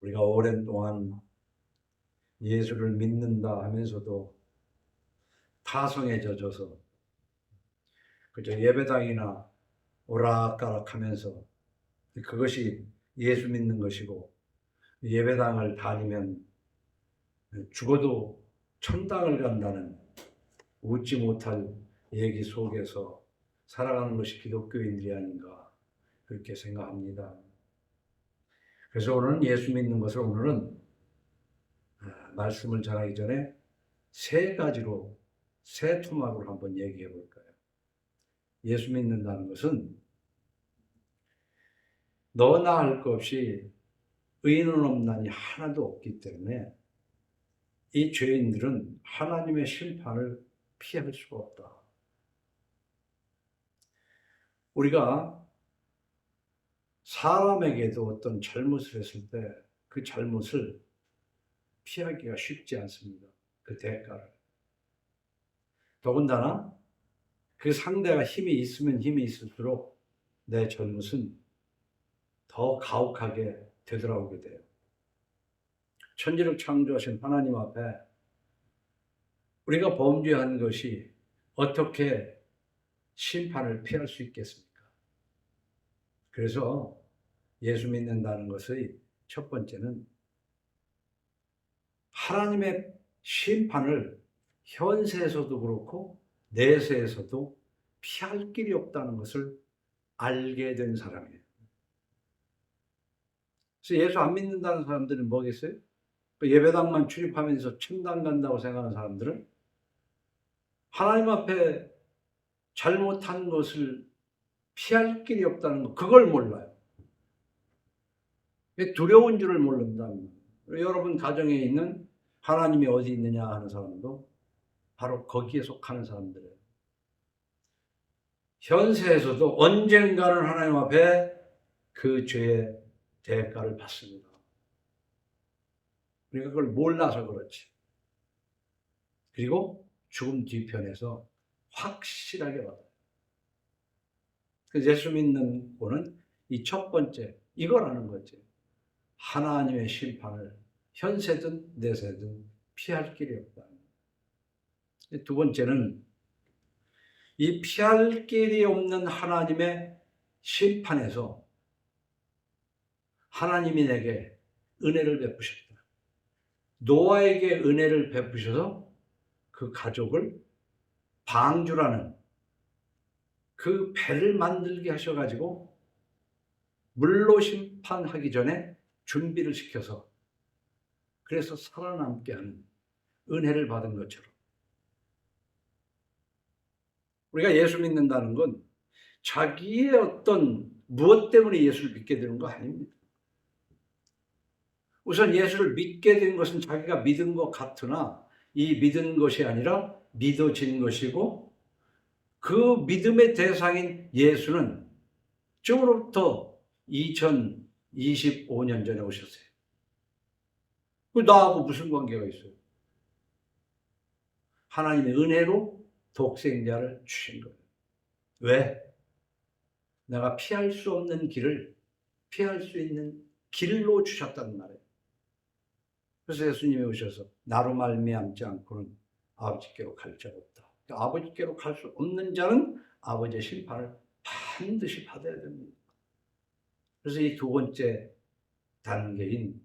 우리가 오랜 동안 예수를 믿는다 하면서도 타성에 젖어서 그저 예배당이나 오락가락 하면서 그것이 예수 믿는 것이고, 예배당을 다니면 죽어도 천당을 간다는 웃지 못할 얘기 속에서 살아가는 것이 기독교인들이 아닌가, 그렇게 생각합니다. 그래서 오늘은 예수 믿는 것을, 오늘은 말씀을 전하기 전에 세 가지로, 세 토막으로 한번 얘기해 볼까요? 예수 믿는다는 것은 너나 할 것 없이 의인은 없나니 하나도 없기 때문에 이 죄인들은 하나님의 심판을 피할 수가 없다. 우리가 사람에게도 어떤 잘못을 했을 때 그 잘못을 피하기가 쉽지 않습니다. 그 대가를. 더군다나 그 상대가 힘이 있으면 힘이 있을수록 내 잘못은 더 가혹하게 되돌아오게 돼요. 천지를 창조하신 하나님 앞에 우리가 범죄한 것이 어떻게 심판을 피할 수 있겠습니까? 그래서 예수 믿는다는 것의 첫 번째는 하나님의 심판을 현세에서도 그렇고 내세에서도 피할 길이 없다는 것을 알게 된 사람이에요. 그래서 예수 안 믿는다는 사람들은 뭐겠어요? 예배당만 출입하면서 천당 간다고 생각하는 사람들은 하나님 앞에 잘못한 것을 피할 길이 없다는 거, 그걸 몰라요. 두려운 줄을 모른다는 거예요. 여러분 가정에 있는 하나님이 어디 있느냐 하는 사람도 바로 거기에 속하는 사람들이에요. 현세에서도 언젠가는 하나님 앞에 그 죄의 대가를 받습니다. 우리가 그걸 몰라서 그렇지. 그리고 죽음 뒤편에서 확실하게 받아요. 그래서 예수 믿는 분은 이 첫 번째, 이거라는 거지. 하나님의 심판을 현세든 내세든 피할 길이 없다. 두 번째는 이 피할 길이 없는 하나님의 심판에서 하나님이 내게 은혜를 베푸셨다. 노아에게 은혜를 베푸셔서 그 가족을 방주라는 그 배를 만들게 하셔가지고 물로 심판하기 전에 준비를 시켜서 그래서 살아남게 하는 은혜를 받은 것처럼 우리가 예수 믿는다는 건 자기의 어떤 무엇 때문에 예수를 믿게 되는 거 아닙니다. 우선 예수를 믿게 된 것은 자기가 믿은 것 같으나 이 믿은 것이 아니라 믿어진 것이고, 그 믿음의 대상인 예수는 지금으로부터 2025년 전에 오셨어요. 나하고 무슨 관계가 있어요? 하나님의 은혜로 독생자를 주신 거예요. 왜? 내가 피할 수 없는 길을 피할 수 있는 길로 주셨다는 말이에요. 그래서 예수님이 오셔서 나로 말미암지 않고는 아버지께로 갈 자가 없다. 아버지께로 갈 수 없는 자는 아버지의 심판을 반드시 받아야 됩니다. 그래서 이 두 번째 단계인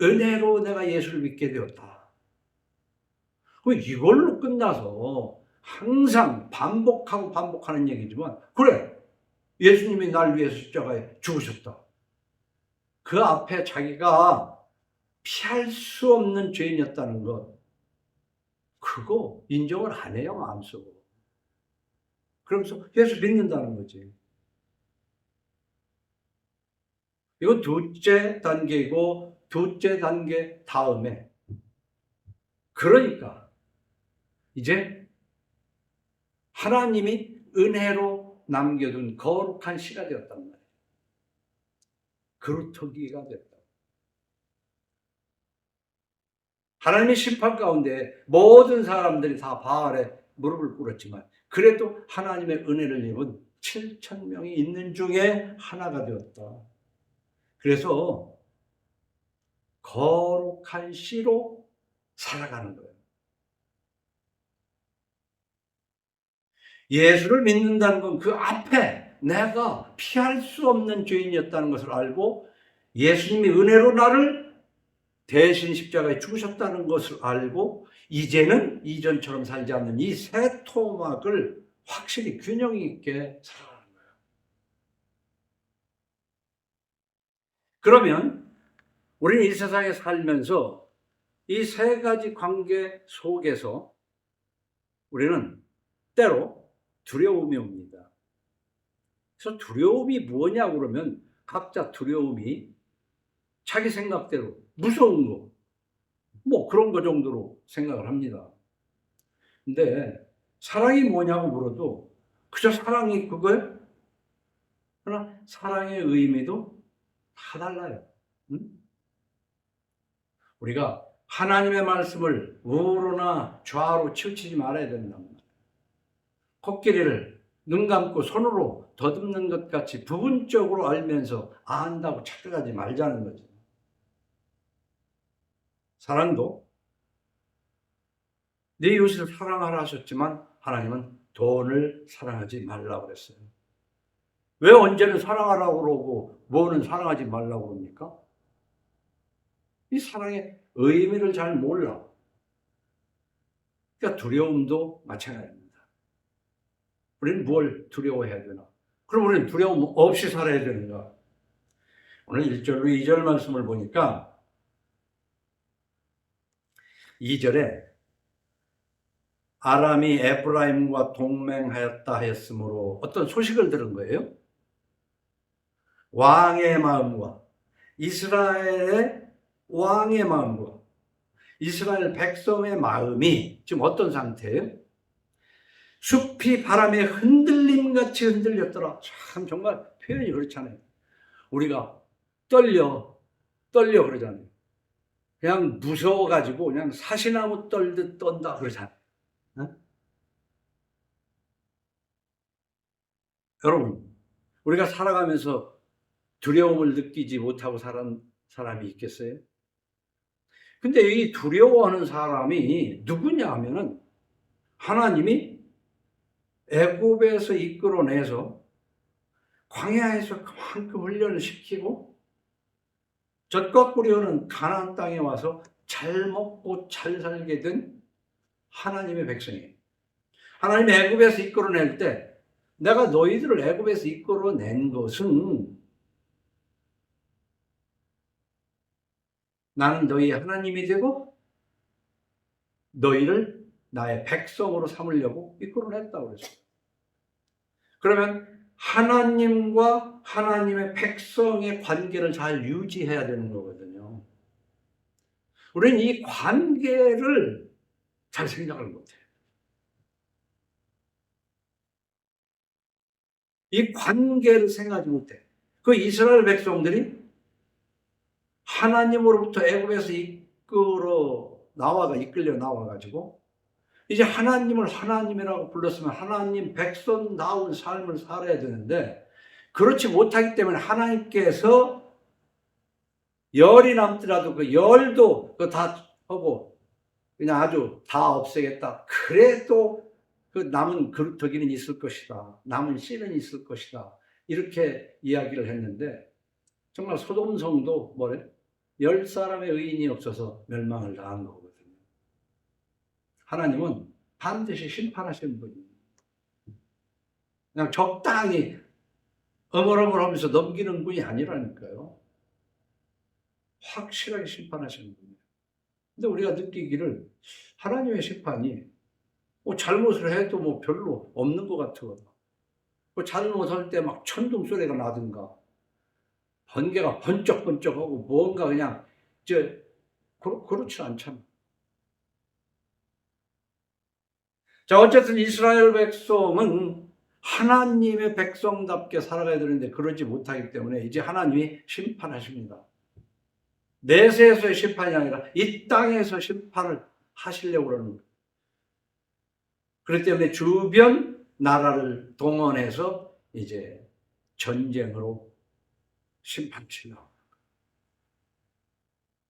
은혜로 내가 예수를 믿게 되었다. 이걸로 끝나서 항상 반복하고 반복하는 얘기지만, 그래, 예수님이 날 위해서 십자가에 죽으셨다. 그 앞에 자기가 피할 수 없는 죄인이었다는 것, 그거 인정을 안 해요, 마음속으로. 그러면서 예수 믿는다는 거지. 이건 둘째 단계이고, 둘째 단계 다음에, 그러니까 이제 하나님이 은혜로 남겨둔 거룩한 씨가 되었단 말이에요. 그루터기가 됐다. 하나님의 심판 가운데 모든 사람들이 다 바알에 무릎을 꿇었지만 그래도 하나님의 은혜를 입은 7,000명이 있는 중에 하나가 되었다. 그래서 거룩한 씨로 살아가는 거예요. 예수를 믿는다는 건 그 앞에 내가 피할 수 없는 죄인이었다는 것을 알고 예수님이 은혜로 나를 대신 십자가에 죽으셨다는 것을 알고 이제는 이전처럼 살지 않는 이 새 토막을 확실히 균형 있게 살아가는 거예요. 그러면 우리는 이 세상에 살면서 이 세 가지 관계 속에서 우리는 때로 두려움이 옵니다. 그래서 두려움이 뭐냐고 그러면 각자 두려움이 자기 생각대로 무서운 거, 뭐 그런 거 정도로 생각을 합니다. 근데 사랑이 뭐냐고 물어도 그저 사랑이 그거예요? 그러나 사랑의 의미도 다 달라요. 응? 우리가 하나님의 말씀을 우로나 좌로 치우치지 말아야 된단 말이에요. 코끼리를 눈 감고 손으로 더듬는 것 같이 부분적으로 알면서 안다고 착각하지 말자는 거죠. 사랑도 네 이웃을 사랑하라 하셨지만 하나님은 돈을 사랑하지 말라고 그랬어요. 왜 언제는 사랑하라고 그러고 뭐는 사랑하지 말라고 그럽니까? 이 사랑의 의미를 잘 몰라. 그러니까 두려움도 마찬가지입니다. 우리는 뭘 두려워해야 되나? 그럼 우리는 두려움 없이 살아야 되는가? 오늘 1절로 2절 말씀을 보니까 2절에 아람이 에브라임과 동맹하였다 했으므로 어떤 소식을 들은 거예요. 왕의 마음과 이스라엘의 왕의 마음과 이스라엘 백성의 마음이 지금 어떤 상태예요? 숲이 바람에 흔들림같이 흔들렸더라. 참 정말 표현이 그렇잖아요. 우리가 떨려 그러잖아요. 그냥 무서워가지고 그냥 사시나무 떨듯 떤다 그러잖아요. 어? 여러분, 우리가 살아가면서 두려움을 느끼지 못하고 살은 사람이 있겠어요? 근데 이 두려워하는 사람이 누구냐 하면은 하나님이 애굽에서 이끌어내서 광야에서 그만큼 훈련을 시키고 젖과 꿀이 흐르는 가나안 땅에 와서 잘 먹고 잘 살게 된 하나님의 백성이에요. 하나님이 애굽에서 이끌어낼 때 내가 너희들을 애굽에서 이끌어낸 것은 나는 너희의 하나님이 되고 너희를 나의 백성으로 삼으려고 이끌어냈다고 그랬어요. 그러면 하나님과 하나님의 백성의 관계를 잘 유지해야 되는 거거든요. 우리는 이 관계를 잘 생각을 못해요. 이 관계를 생각하지 못해. 그 이스라엘 백성들이 하나님으로부터 애굽에서 이끌려 나와가지고 이제 하나님을 하나님이라고 불렀으면 하나님 백성다운 삶을 살아야 되는데 그렇지 못하기 때문에 하나님께서 열이 남더라도 그 열도 다 하고 그냥 아주 다 없애겠다. 그래도 그 남은 그루터기는 있을 것이다. 남은 씨는 있을 것이다. 이렇게 이야기를 했는데 정말 소돔성도 뭐래? 10사람의 의인이 없어서 멸망을 당한 거거든요. 하나님은 반드시 심판하시는 분이에요. 그냥 적당히 어물어물하면서 넘기는 분이 아니라니까요. 확실하게 심판하시는 분이에요. 근데 우리가 느끼기를 하나님의 심판이 뭐 잘못을 해도 뭐 별로 없는 것 같아. 뭐 잘못할 때 막 천둥 소리가 나든가 번개가 번쩍번쩍하고 뭔가 그냥 그렇지 않잖아. 자, 어쨌든 이스라엘 백성은 하나님의 백성답게 살아가야 되는데 그러지 못하기 때문에 이제 하나님이 심판하십니다. 내세에서의 심판이 아니라 이 땅에서 심판을 하시려고 그러는 거예요. 그렇기 때문에 주변 나라를 동원해서 이제 전쟁으로 심판치려고.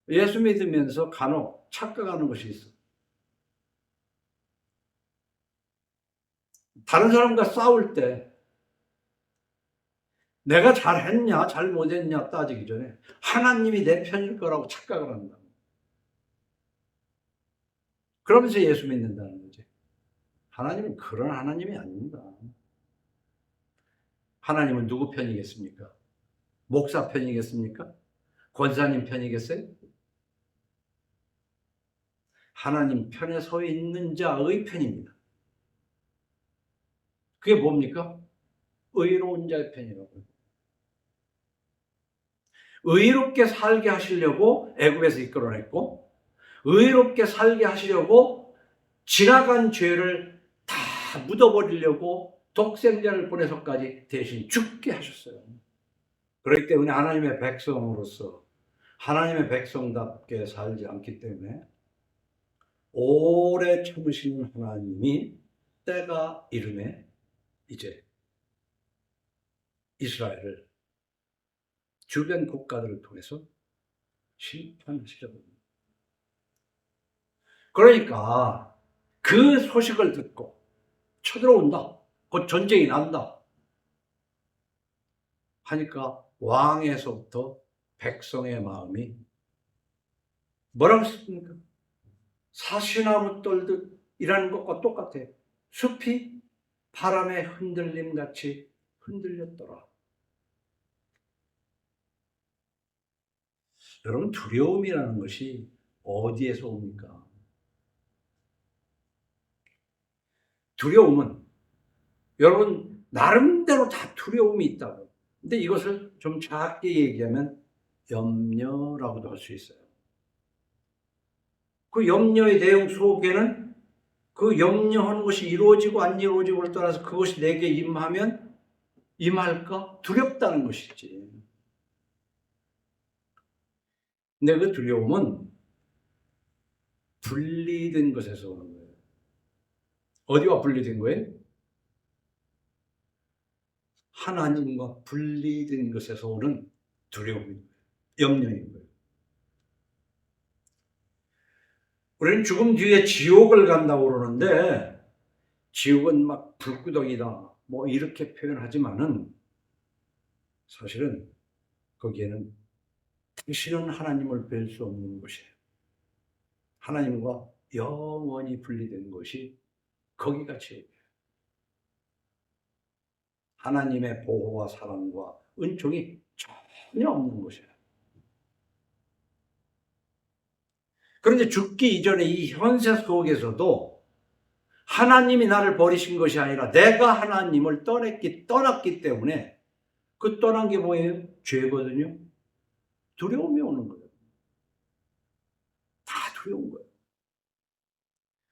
예수 믿으면서 간혹 착각하는 것이 있어. 다른 사람과 싸울 때 내가 잘했냐 잘못했냐 따지기 전에 하나님이 내 편일 거라고 착각을 한다. 그러면서 예수 믿는다는 거지. 하나님은 그런 하나님이 아닙니다. 하나님은 누구 편이겠습니까? 목사 편이겠습니까? 권사님 편이겠어요? 하나님 편에 서 있는 자의 편입니다. 그게 뭡니까? 의로운 자의 편이라고요. 의롭게 살게 하시려고 애굽에서 이끌어냈고, 의롭게 살게 하시려고 지나간 죄를 다 묻어버리려고 독생자를 보내서까지 대신 죽게 하셨어요. 그렇기 때문에 하나님의 백성으로서 하나님의 백성답게 살지 않기 때문에 오래 참으시는 하나님이 때가 이름에 이제 이스라엘을 주변 국가들을 통해서 심판하시려고 합니다. 그러니까 그 소식을 듣고 쳐들어온다. 곧 전쟁이 난다. 하니까 왕에서부터 백성의 마음이 뭐라고 했습니까? 사시나무 떨듯 이라는 것과 똑같아요. 숲이 바람의 흔들림 같이 흔들렸더라. 여러분, 두려움이라는 것이 어디에서 옵니까? 두려움은 여러분 나름대로 다 두려움이 있다고. 근데 이것을 좀 작게 얘기하면 염려라고도 할 수 있어요. 그 염려의 내용 속에는 그 염려하는 것이 이루어지고 안 이루어지고를 떠나서 그것이 내게 임하면 임할까? 두렵다는 것이지. 근데 그 두려움은 분리된 것에서 오는 거예요. 어디와 분리된 거예요? 하나님과 분리된 것에서 오는 두려움인 거예요. 염려인 거예요. 우리는 죽음 뒤에 지옥을 간다고 그러는데 지옥은 막 불구덩이다 뭐 이렇게 표현하지만은 사실은 거기에는 다시는 하나님을 뵐 수 없는 곳이에요. 하나님과 영원히 분리된 것이 거기가 지옥이에요. 하나님의 보호와 사랑과 은총이 전혀 없는 곳이에요. 그런데 죽기 이전에 이 현세 속에서도 하나님이 나를 버리신 것이 아니라 내가 하나님을 떠났기 때문에 그 떠난 게 뭐예요? 죄거든요. 두려움이 오는 거예요. 다 두려운 거예요.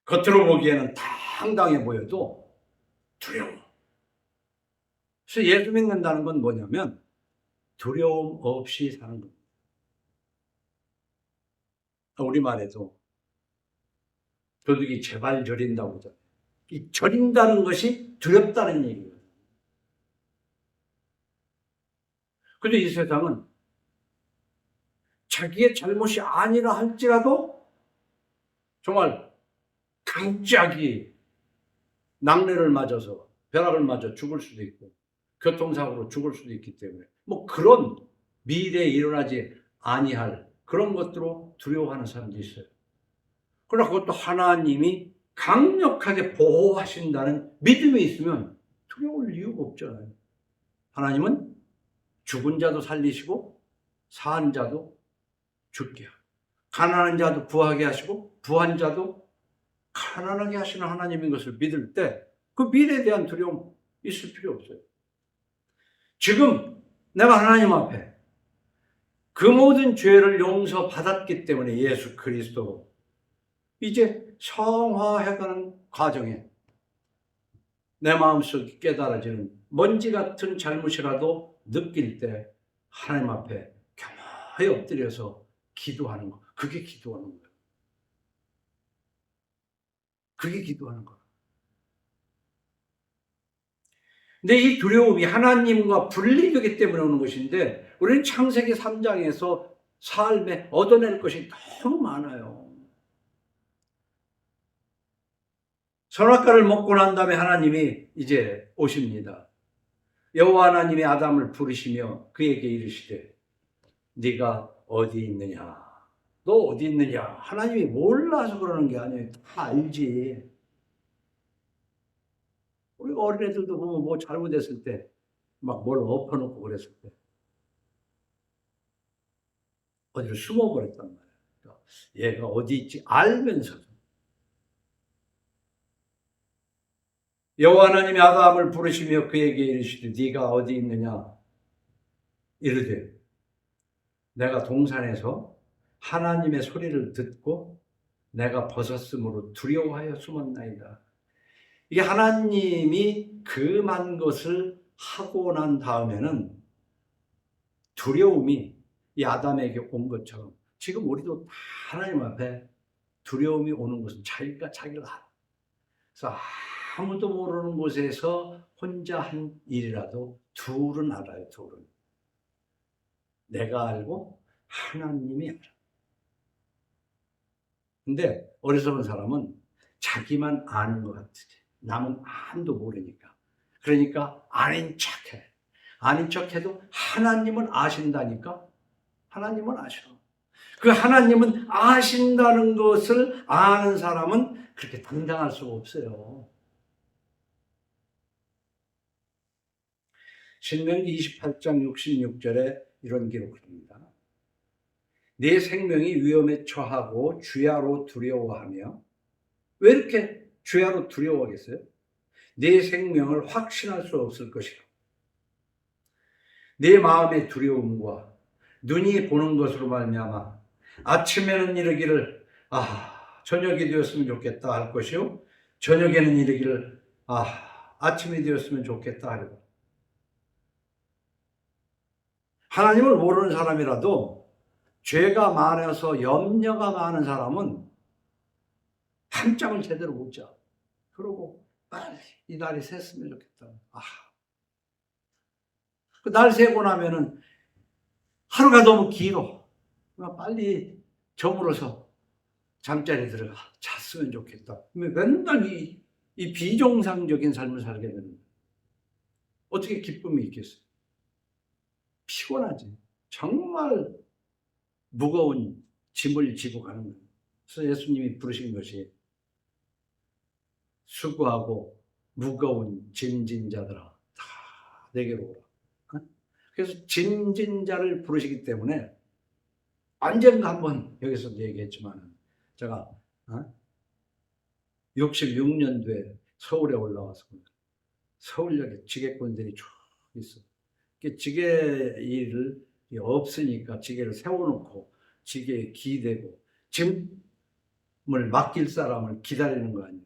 겉으로 보기에는 당당해 보여도 두려워. 그래서 예수 믿는다는 건 뭐냐면 두려움 없이 사는 겁니다. 우리말에도 도둑이 제발 저린다고 하잖아요. 이 저린다는 것이 두렵다는 얘기예요. 그런데 이 세상은 자기의 잘못이 아니라 할지라도 정말 갑자기 낙뢰를 맞아서 벼락을 맞아 죽을 수도 있고 교통사고로 죽을 수도 있기 때문에 뭐 그런 미래에 일어나지 아니할 그런 것들로 두려워하는 사람도 있어요. 그러나 그것도 하나님이 강력하게 보호하신다는 믿음이 있으면 두려울 이유가 없잖아요. 하나님은 죽은 자도 살리시고 산 자도 죽게 하고 가난한 자도 부하게 하시고 부한 자도 가난하게 하시는 하나님인 것을 믿을 때 그 미래에 대한 두려움 있을 필요 없어요. 지금 내가 하나님 앞에 그 모든 죄를 용서받았기 때문에 예수 그리스도로 이제 성화해가는 과정에 내 마음속에 깨달아지는 먼지 같은 잘못이라도 느낄 때 하나님 앞에 겸허히 엎드려서 기도하는 거. 그게 기도하는 거예요. 그게 기도하는 거예요. 근데 이 두려움이 하나님과 분리되기 때문에 오는 것인데 우리는 창세기 3장에서 삶에 얻어낼 것이 너무 많아요. 선악과를 먹고 난 다음에 하나님이 이제 오십니다. 여호와 하나님이 아담을 부르시며 그에게 이르시되 네가 어디 있느냐? 너 어디 있느냐? 하나님이 몰라서 그러는 게 아니에요. 다 알지. 우리가 어린애들도 보면 뭐 잘못했을 때 막 뭘 엎어놓고 그랬을 때 어디로 숨어버렸단 말이야. 그러니까 얘가 어디 있지 알면서도. 여호와 하나님이 아담을 부르시며 그에게 이르시되 네가 어디 있느냐? 이르되 내가 동산에서 하나님의 소리를 듣고 내가 벗었으므로 두려워하여 숨었나이다. 이게 하나님이 금한 것을 하고 난 다음에는 두려움이 이 아담에게 온 것처럼 지금 우리도 하나님 앞에 두려움이 오는 것은 자기가 자기를 알아. 그래서 아무도 모르는 곳에서 혼자 한 일이라도 둘은 알아요. 둘은. 내가 알고 하나님이 알아. 근데 어리석은 사람은 자기만 아는 것 같지. 남은 아무도 모르니까. 그러니까 아닌 척해. 아닌 척해도 하나님은 아신다니까. 하나님은 아셔. 그 하나님은 아신다는 것을 아는 사람은 그렇게 당당할 수가 없어요. 신명기 28장 66절에 이런 기록입니다. 내 생명이 위험에 처하고 주야로 두려워하며 왜 이렇게 주야로 두려워하겠어요? 내 생명을 확신할 수 없을 것이라. 내 마음의 두려움과 눈이 보는 것으로 말미암아 아침에는 이르기를 저녁이 되었으면 좋겠다 할 것이요 저녁에는 이르기를 아침이 되었으면 좋겠다 하려고. 하나님을 모르는 사람이라도 죄가 많아서 염려가 많은 사람은 밤잠을 제대로 못 자. 그러고 빨리 이 날이 샜으면 좋겠다. 그 날 새고 나면은 하루가 너무 길어. 빨리 저물어서 잠자리에 들어가 잤으면 좋겠다. 맨날 이 비정상적인 삶을 살게 되는 거예요. 어떻게 기쁨이 있겠어요? 피곤하지. 정말 무거운 짐을 지고 가는 거예요. 그래서 예수님이 부르신 것이 수고하고 무거운 짐진 자들아 다 내게로 오라. 그래서 짐진 자를 부르시기 때문에 언젠가 한번 여기서 얘기했지만 제가 66년도에 서울에 올라와서 서울역에 지게꾼들이 쭉 있어. 지게 일을 없으니까 지게를 세워놓고 지게에 기대고 짐을 맡길 사람을 기다리는 거 아니에요.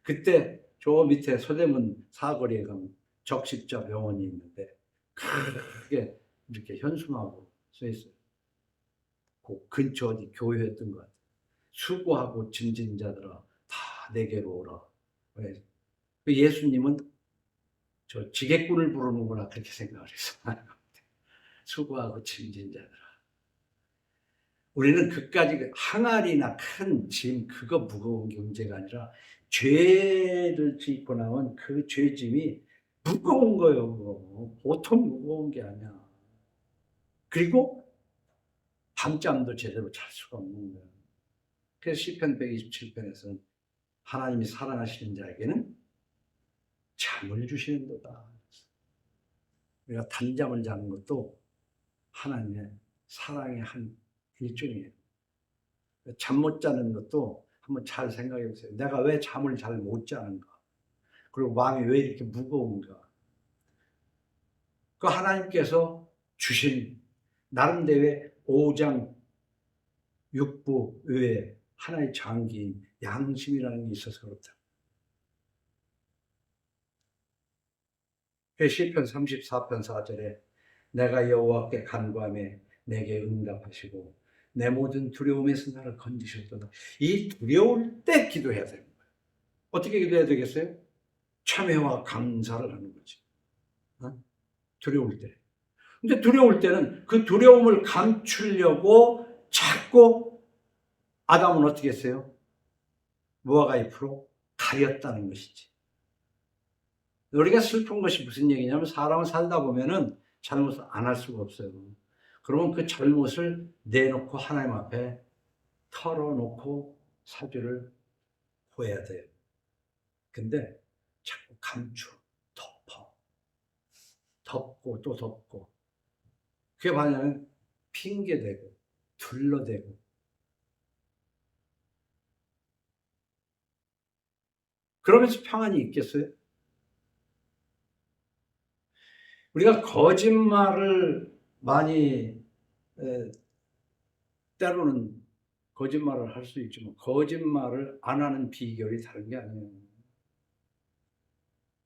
그때 저 밑에 서대문 사거리에 가면 적십자 병원이 있는데 크게 이렇게 현수막으로 써 있어요. 그 근처 어디 교회였던 것 같아요. 수고하고 짐진 자들아 다 내게로 오라. 예수님은 저 지게꾼을 부르는구나 그렇게 생각을 해서 수고하고 짐진 자들아. 우리는 그까지 항아리나 큰 짐 그거 무거운 게 문제가 아니라 죄를 짓고 나면 그 죄짐이 무거운 거예요. 그거. 보통 무거운 게 아니야. 그리고 밤잠도 제대로 잘 수가 없는 거예요. 그래서 시편 127편에서는 하나님이 사랑하시는 자에게는 잠을 주시는도다. 우리가 단잠을 자는 것도 하나님의 사랑의 한 일종이에요. 잠 못 자는 것도 한번 잘 생각해 보세요. 내가 왜 잠을 잘 못 자는가? 그리고 마음이 왜 이렇게 무거운가? 그 하나님께서 주신 나름대로의 5장 6부 외에 하나의 장기인 양심이라는 게 있어서 그렇다. 시편 34편 4절에 내가 여호와께 간구하며 내게 응답하시고 내 모든 두려움에서 나를 건지셨도다. 이 두려울 때 기도해야 되는 거예요. 어떻게 기도해야 되겠어요? 참회와 감사를 하는 거지. 두려울 때. 근데 두려울 때는 그 두려움을 감추려고 자꾸 아담은 어떻게 했어요? 무화과 잎으로 가렸다는 것이지. 우리가 슬픈 것이 무슨 얘기냐면 사람은 살다 보면은 잘못을 안 할 수가 없어요. 그러면 그 잘못을 내놓고 하나님 앞에 털어놓고 사죄를 구해야 돼요. 근데 자꾸 감추, 덮고 또 덮고. 그게 뭐냐면 핑계대고 둘러대고. 그러면서 평안이 있겠어요? 우리가 거짓말을 많이 때로는 거짓말을 할 수 있지만 거짓말을 안 하는 비결이 다른 게 아니에요.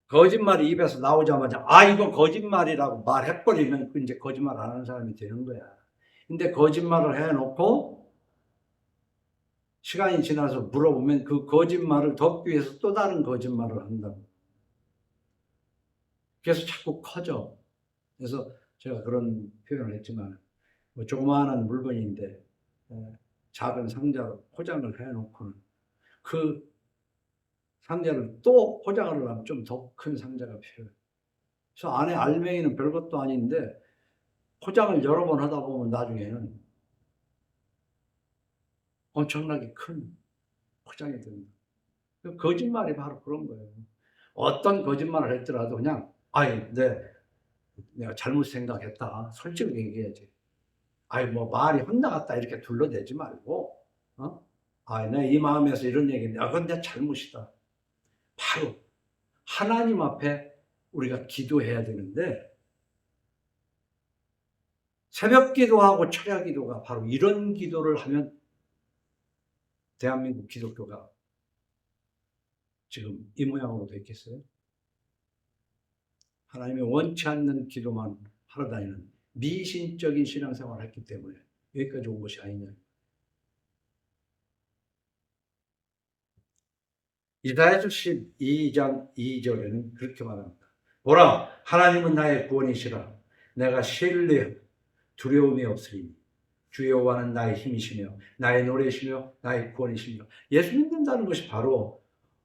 거짓말이 입에서 나오자마자 이거 거짓말이라고 말해버리면 그 이제 거짓말 안 하는 사람이 되는 거야. 근데 거짓말을 해놓고 시간이 지나서 물어보면 그 거짓말을 덮기 위해서 또 다른 거짓말을 한다고. 그래서 자꾸 커져. 그래서 제가 그런 표현을 했지만 뭐 조그마한 물건인데 작은 상자로 포장을 해놓고는 그 상자를 또 포장을 하려면 좀 더 큰 상자가 필요해요. 그래서 안에 알맹이는 별것도 아닌데 포장을 여러 번 하다 보면 나중에는 엄청나게 큰 포장이 됩니다. 거짓말이 바로 그런 거예요. 어떤 거짓말을 했더라도 그냥 내가 잘못 생각했다. 솔직히 얘기해야지. 뭐 말이 혼나갔다 이렇게 둘러대지 말고 내가 이 마음에서 이런 얘기인데 그건 내 잘못이다. 바로 하나님 앞에 우리가 기도해야 되는데 새벽 기도하고 철야 기도가 바로 이런 기도를 하면 대한민국 기독교가 지금 이 모양으로 됐겠어요? 하나님이 원치 않는 기도만 하러 다니는 미신적인 신앙생활을 했기 때문에 여기까지 온 것이 아니냐. 이사야서 12장 2절에는 그렇게 말합니다. 보라, 하나님은 나의 구원이시라. 내가 신뢰하고 두려움이 없으리니 주 여호와는 나의 힘이시며 나의 노래시며 나의 구원이시며. 예수 믿는다는 것이 바로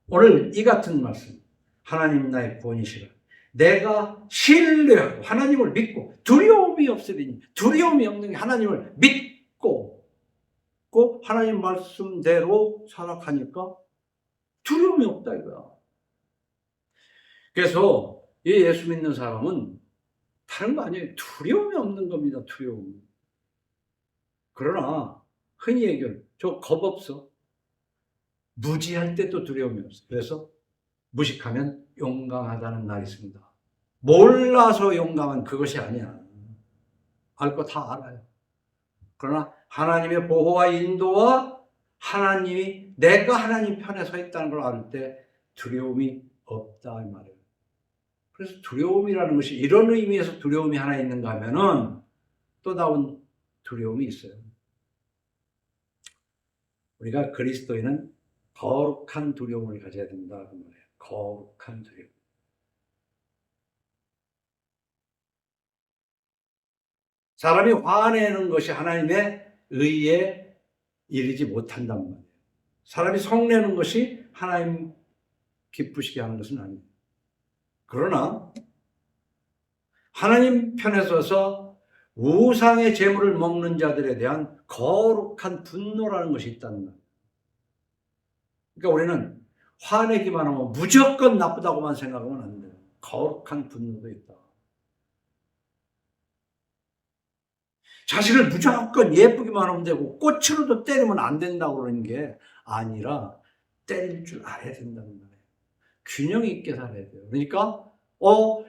오늘 이 같은 말씀. 하나님 나의 구원이시라. 내가 신뢰하고 하나님을 믿고 두려움이 없으리니, 두려움이 없는 게 하나님을 믿고 하나님 말씀대로 살아가니까 두려움이 없다 이거야. 그래서 이 예수 믿는 사람은 다른 거 아니에요. 두려움이 없는 겁니다. 두려움. 그러나 흔히 얘기해요. 저 겁 없어. 무지할 때도 두려움이 없어. 그래서 무식하면 용감하다는 말이 있습니다. 몰라서 용감한 그것이 아니야. 알 거 다 알아요. 그러나 하나님의 보호와 인도와 하나님이 내가 하나님 편에 서 있다는 걸 알 때 두려움이 없다 이 말이에요. 그래서 두려움이라는 것이 이런 의미에서 두려움이 하나 있는가 하면은 또 다른 두려움이 있어요. 우리가 그리스도인은 거룩한 두려움을 가져야 된다 그 말이에요. 거룩한 두려움. 사람이 화내는 것이 하나님의 의에 이르지 못한단 말이에요. 사람이 성내는 것이 하나님 기쁘시게 하는 것은 아니에요. 그러나 하나님 편에 서서 우상의 재물을 먹는 자들에 대한 거룩한 분노라는 것이 있다는 거예요. 그러니까 우리는 화내기만 하면 무조건 나쁘다고만 생각하면 안 돼요. 거룩한 분노도 있다. 자식을 무조건 예쁘기만 하면 되고 꽃으로도 때리면 안 된다고 그러는 게 아니라 때릴 줄 알아야 된다는 거예요. 균형 있게 살아야 돼요. 그러니까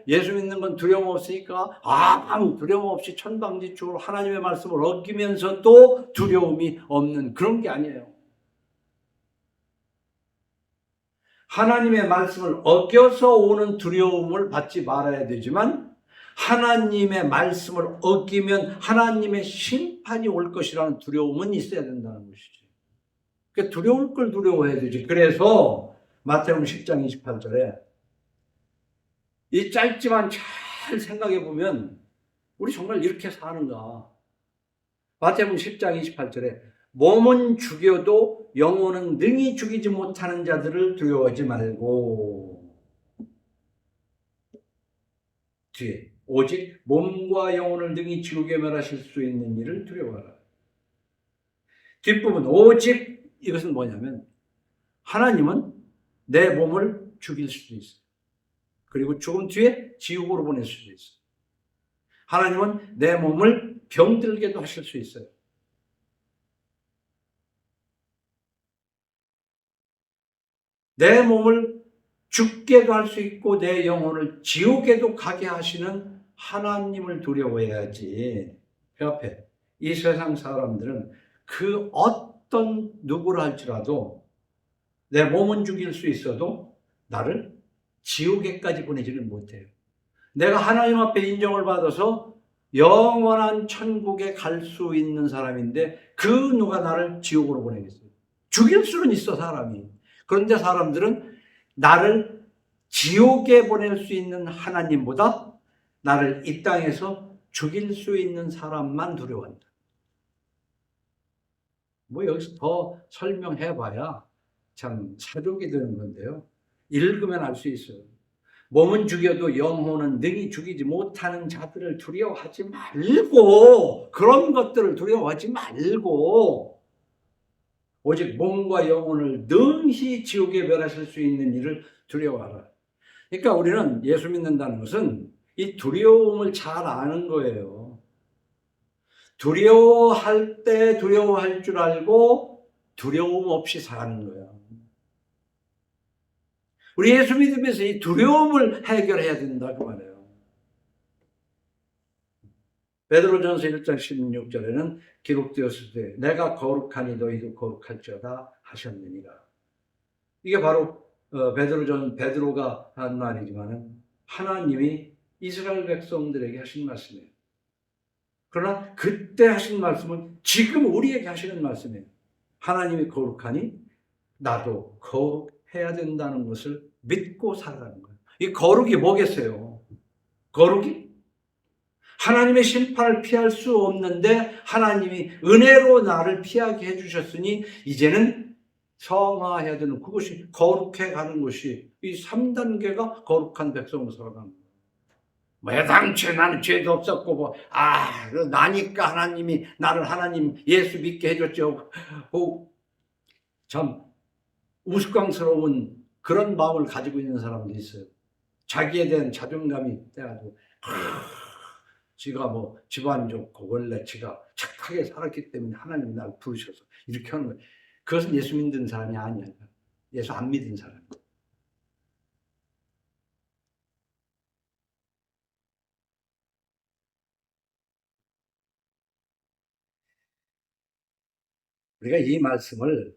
예수 믿는 건 두려움 없으니까 아무 두려움 없이 천방지축으로 하나님의 말씀을 어기면서도 두려움이 없는 그런 게 아니에요. 하나님의 말씀을 어겨서 오는 두려움을 받지 말아야 되지만 하나님의 말씀을 어기면 하나님의 심판이 올 것이라는 두려움은 있어야 된다는 것이죠. 그러니까 두려울 걸 두려워해야 되지. 그래서 마태복음 10장 28절에 이 짧지만 잘 생각해 보면 우리 정말 이렇게 사는가? 마태복음 10장 28절에 몸은 죽여도 영혼은 능히 죽이지 못하는 자들을 두려워하지 말고, 뒤에 오직 몸과 영혼을 능히 지옥에 멸하실 수 있는 일을 두려워하라. 뒷부분 오직, 이것은 뭐냐면 하나님은 내 몸을 죽일 수도 있어요. 그리고 죽은 뒤에 지옥으로 보낼 수도 있어요. 하나님은 내 몸을 병들게도 하실 수 있어요. 내 몸을 죽게도 할 수 있고 내 영혼을 지옥에도 가게 하시는 하나님을 두려워해야지. 그 앞에 이 세상 사람들은 그 어떤 누구를 할지라도 내 몸은 죽일 수 있어도 나를 지옥에까지 보내지는 못해요. 내가 하나님 앞에 인정을 받아서 영원한 천국에 갈 수 있는 사람인데 그 누가 나를 지옥으로 보내겠어요? 죽일 수는 있어, 사람이. 그런데 사람들은 나를 지옥에 보낼 수 있는 하나님보다 나를 이 땅에서 죽일 수 있는 사람만 두려워한다. 뭐 여기서 더 설명해봐야 참 사족이 되는 건데요. 읽으면 알 수 있어요. 몸은 죽여도 영혼은 능히 죽이지 못하는 자들을 두려워하지 말고, 그런 것들을 두려워하지 말고, 오직 몸과 영혼을 능히 지옥에 멸하실 수 있는 일을 두려워하라. 그러니까 우리는 예수 믿는다는 것은 이 두려움을 잘 아는 거예요. 두려워할 때 두려워할 줄 알고 두려움 없이 사는 거야. 우리 예수 믿으면서 이 두려움을 해결해야 된다 그 말이에요. 베드로전서 1장 16절에는 기록되었을 때 내가 거룩하니 너희도 거룩할지어다 하셨느니라. 이게 바로 베드로가 한 말이지만은 하나님이 이스라엘 백성들에게 하신 말씀이에요. 그러나 그때 하신 말씀은 지금 우리에게 하시는 말씀이에요. 하나님이 거룩하니 나도 거룩해야 된다는 것을 믿고 살아가는 거예요. 이 거룩이 뭐겠어요? 거룩이 하나님의 심판을 피할 수 없는데 하나님이 은혜로 나를 피하게 해주셨으니 이제는 성화해야 되는 그것이 거룩해 가는 것이 이 3단계가 거룩한 백성으로 살아가는 거예요. 뭐 애당초에 나는 죄도 없었고 나니까 하나님이 나를 하나님 예수 믿게 해줬죠. 참 우스꽝스러운 그런 마음을 가지고 있는 사람도 있어요. 자기에 대한 자존감이 돼가지고 지가 뭐 집안 좋고 원래 지가 착하게 살았기 때문에 하나님이 나를 부르셔서 이렇게 하는 거예요. 그것은 예수 믿는 사람이 아니야. 예수 안 믿은 사람이야. 우리가 이 말씀을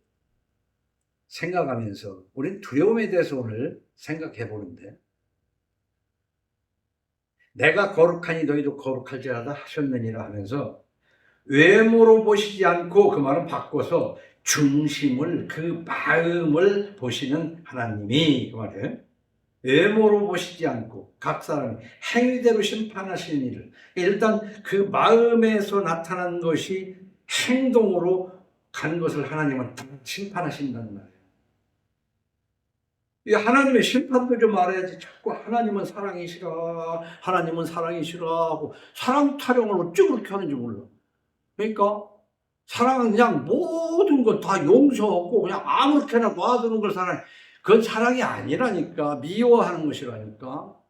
생각하면서 우리는 두려움에 대해서 오늘 생각해 보는데 내가 거룩하니 너희도 거룩할지어다 하셨느니라 하면서 외모로 보시지 않고 그 말은 바꿔서 중심을 그 마음을 보시는 하나님이 그 말이에요. 외모로 보시지 않고 각 사람이 행위대로 심판하시는 일을 일단 그 마음에서 나타난 것이 행동으로 가는 것을 하나님은 심판하신다는 말이에요. 이 하나님의 심판도 좀 알아야지 자꾸 하나님은 사랑이시라 하나님은 사랑이시라 하고 사랑 타령을 어찌 그렇게 하는지 몰라. 그러니까 사랑은 그냥 모든 것 다 용서하고 그냥 아무렇게나 놔두는 걸 사랑해. 그건 사랑이 아니라니까. 미워하는 것이라니까.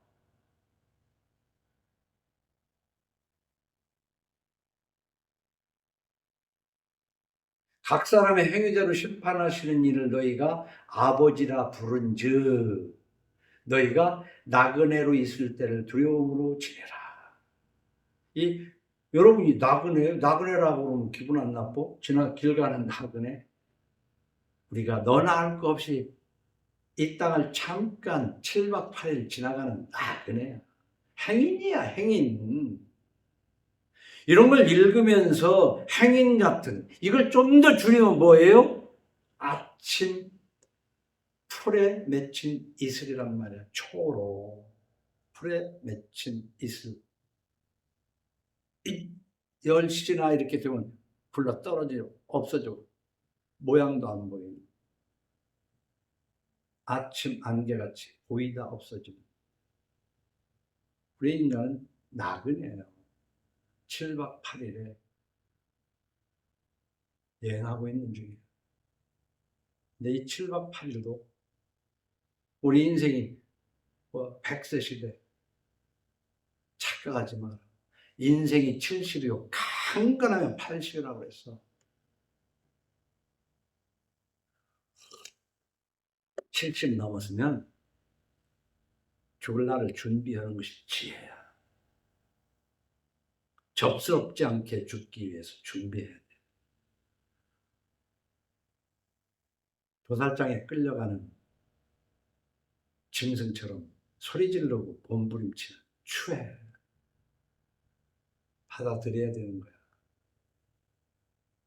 각 사람의 행위대로 심판하시는 일을 너희가 아버지라 부른즉 너희가 나그네로 있을 때를 두려움으로 지내라. 이 여러분이 나그네라고 그러면 기분 안 나빠? 길 가는 나그네? 우리가 너나 할 거 없이 이 땅을 잠깐 7박 8일 지나가는 나그네야. 행인이야, 행인. 이런 걸 읽으면서 행인 같은, 이걸 좀 더 줄이면 뭐예요? 아침 풀에 맺힌 이슬이란 말이야. 초로. 풀에 맺힌 이슬. 10시나 이렇게 되면 굴러 떨어져 없어져. 모양도 안 보이고 아침 안개같이 보이다 없어지는 우리 인간은 나그네예요. 7박 8일에 여행하고 있는 중이에요. 근데 이 7박 8일도 우리 인생이 100세 시대 착각하지 마라. 인생이 70이요. 강건하면 80이라고 그랬어. 70 넘었으면 죽을 날을 준비하는 것이 지혜야. 접스럽지 않게 죽기 위해서 준비해야 돼. 도살장에 끌려가는 짐승처럼 소리 지르고 몸부림치는 추해. 받아들여야 되는 거야.